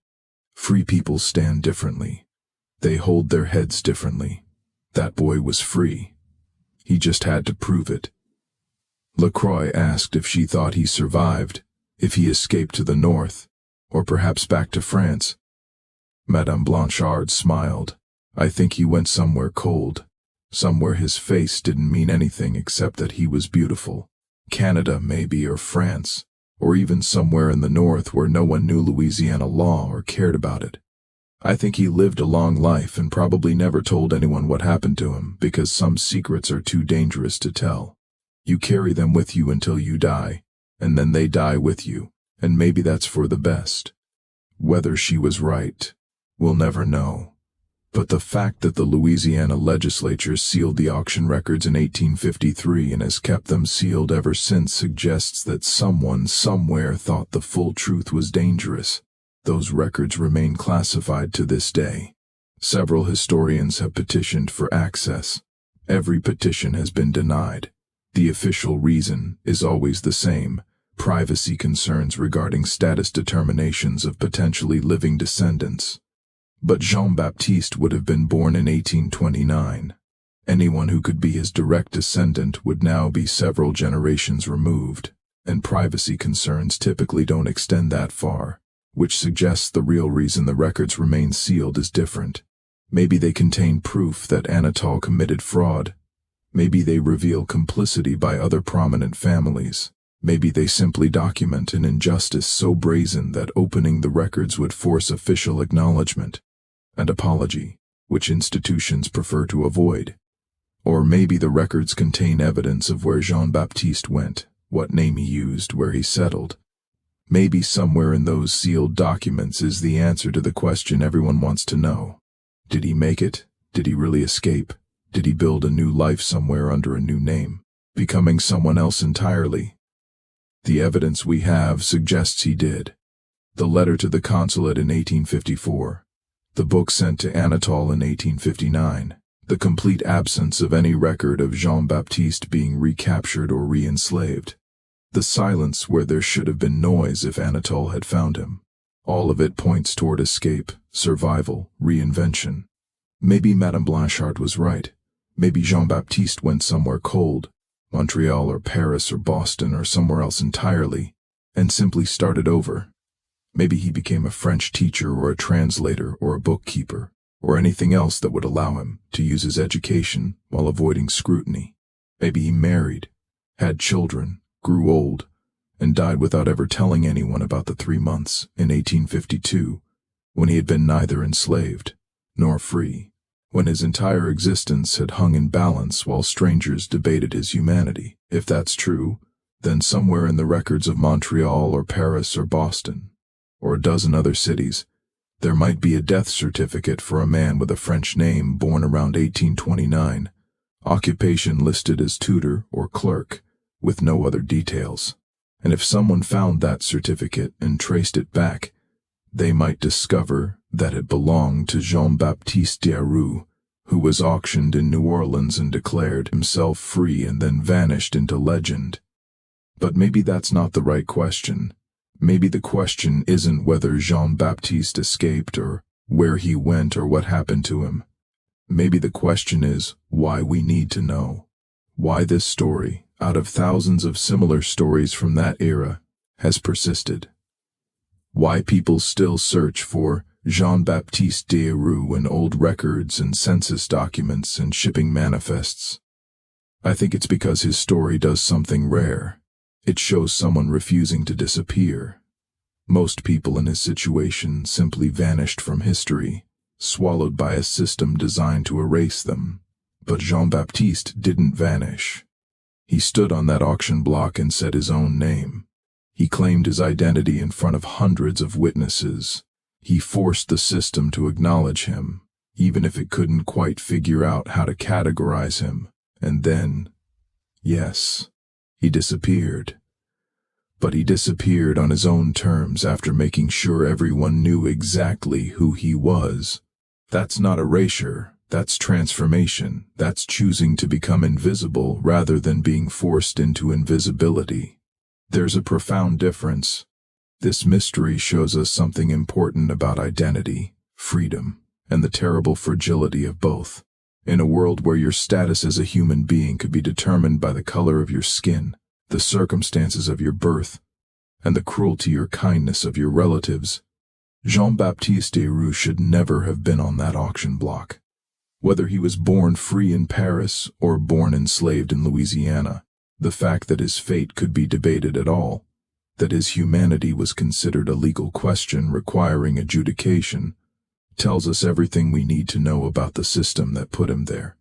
Free people stand differently. They hold their heads differently. That boy was free. He just had to prove it. Lacroix asked if she thought he survived, if he escaped to the north, or perhaps back to France. Madame Blanchard smiled. I think he went somewhere cold, somewhere his face didn't mean anything except that he was beautiful. Canada, maybe, or France, or even somewhere in the north where no one knew Louisiana law or cared about it. I think he lived a long life and probably never told anyone what happened to him because some secrets are too dangerous to tell. You carry them with you until you die, and then they die with you, and maybe that's for the best. Whether she was right, we'll never know. But the fact that the Louisiana legislature sealed the auction records in 1853 and has kept them sealed ever since suggests that someone somewhere thought the full truth was dangerous. Those records remain classified to this day. Several historians have petitioned for access. Every petition has been denied. The official reason is always the same: privacy concerns regarding status determinations of potentially living descendants. But Jean-Baptiste would have been born in 1829. Anyone who could be his direct descendant would now be several generations removed, and privacy concerns typically don't extend that far, which suggests the real reason the records remain sealed is different. Maybe they contain proof that Anatole committed fraud. Maybe they reveal complicity by other prominent families. Maybe they simply document an injustice so brazen that opening the records would force official acknowledgement and apology, which institutions prefer to avoid. Or maybe the records contain evidence of where Jean-Baptiste went, what name he used, where he settled. Maybe somewhere in those sealed documents is the answer to the question everyone wants to know. Did he make it? Did he really escape? Did he build a new life somewhere under a new name, becoming someone else entirely? The evidence we have suggests he did. The letter to the consulate in 1854, the book sent to Anatole in 1859, the complete absence of any record of Jean-Baptiste being recaptured or re-enslaved, the silence where there should have been noise if Anatole had found him. All of it points toward escape, survival, reinvention. Maybe Madame Blanchard was right. Maybe Jean-Baptiste went somewhere cold, Montreal or Paris or Boston or somewhere else entirely, and simply started over. Maybe he became a French teacher or a translator or a bookkeeper, or anything else that would allow him to use his education while avoiding scrutiny. Maybe he married, had children, grew old, and died without ever telling anyone about the 3 months in 1852, when he had been neither enslaved nor free, when his entire existence had hung in balance while strangers debated his humanity. If that's true, then somewhere in the records of Montreal or Paris or Boston, or a dozen other cities, there might be a death certificate for a man with a French name born around 1829, occupation listed as tutor or clerk, with no other details. And if someone found that certificate and traced it back, they might discover that it belonged to Jean-Baptiste Deroux, who was auctioned in New Orleans and declared himself free and then vanished into legend. But maybe that's not the right question. Maybe the question isn't whether Jean-Baptiste escaped or where he went or what happened to him. Maybe the question is why we need to know. Why this story, out of thousands of similar stories from that era, has persisted. Why people still search for Jean-Baptiste Deroux in old records and census documents and shipping manifests. I think it's because his story does something rare. It shows someone refusing to disappear. Most people in his situation simply vanished from history, swallowed by a system designed to erase them. But Jean-Baptiste didn't vanish. He stood on that auction block and said his own name. He claimed his identity in front of hundreds of witnesses. He forced the system to acknowledge him, even if it couldn't quite figure out how to categorize him. And then, yes, he disappeared. But he disappeared on his own terms after making sure everyone knew exactly who he was. That's not erasure, that's transformation. That's choosing to become invisible rather than being forced into invisibility. There's a profound difference. This mystery shows us something important about identity, freedom, and the terrible fragility of both. In a world where your status as a human being could be determined by the color of your skin, the circumstances of your birth, and the cruelty or kindness of your relatives, Jean-Baptiste Desrues should never have been on that auction block. Whether he was born free in Paris or born enslaved in Louisiana, the fact that his fate could be debated at all, that his humanity was considered a legal question requiring adjudication, tells us everything we need to know about the system that put him there.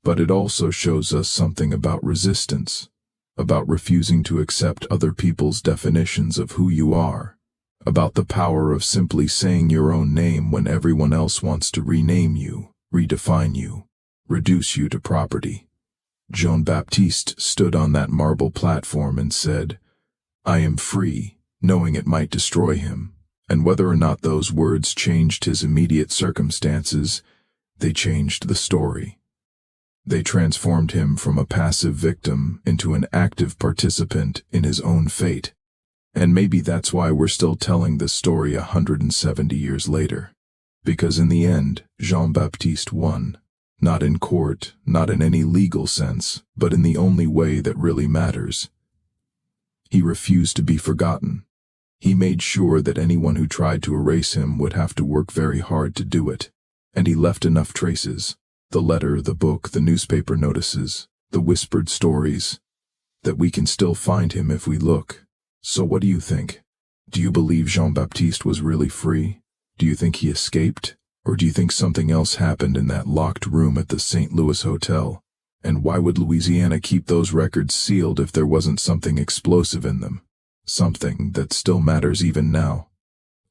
But it also shows us something about resistance, about refusing to accept other people's definitions of who you are, about the power of simply saying your own name when everyone else wants to rename you, redefine you, reduce you to property. Jean-Baptiste stood on that marble platform and said, "I am free," knowing it might destroy him. And whether or not those words changed his immediate circumstances, they changed the story. They transformed him from a passive victim into an active participant in his own fate. And maybe that's why we're still telling this story 170 years later. Because in the end, Jean-Baptiste won. Not in court, not in any legal sense, but in the only way that really matters. He refused to be forgotten. He made sure that anyone who tried to erase him would have to work very hard to do it. And he left enough traces, the letter, the book, the newspaper notices, the whispered stories, that we can still find him if we look. So what do you think? Do you believe Jean-Baptiste was really free? Do you think he escaped? Or do you think something else happened in that locked room at the St. Louis Hotel? And why would Louisiana keep those records sealed if there wasn't something explosive in them? Something that still matters even now?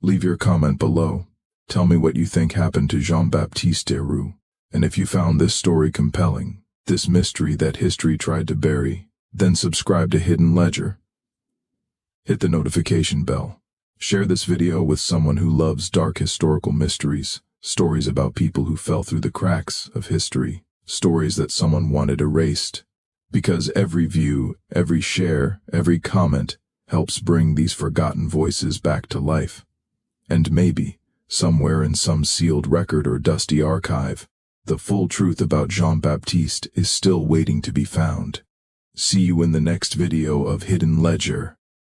Leave your comment below. Tell me what you think happened to Jean-Baptiste Desrues. And if you found this story compelling, this mystery that history tried to bury, then subscribe to Hidden Ledger. Hit the notification bell. Share this video with someone who loves dark historical mysteries, stories about people who fell through the cracks of history, stories that someone wanted erased. Because every view, every share, every comment helps bring these forgotten voices back to life. And maybe, somewhere in some sealed record or dusty archive, the full truth about Jean-Baptiste is still waiting to be found. See you in the next video of Hidden Ledger.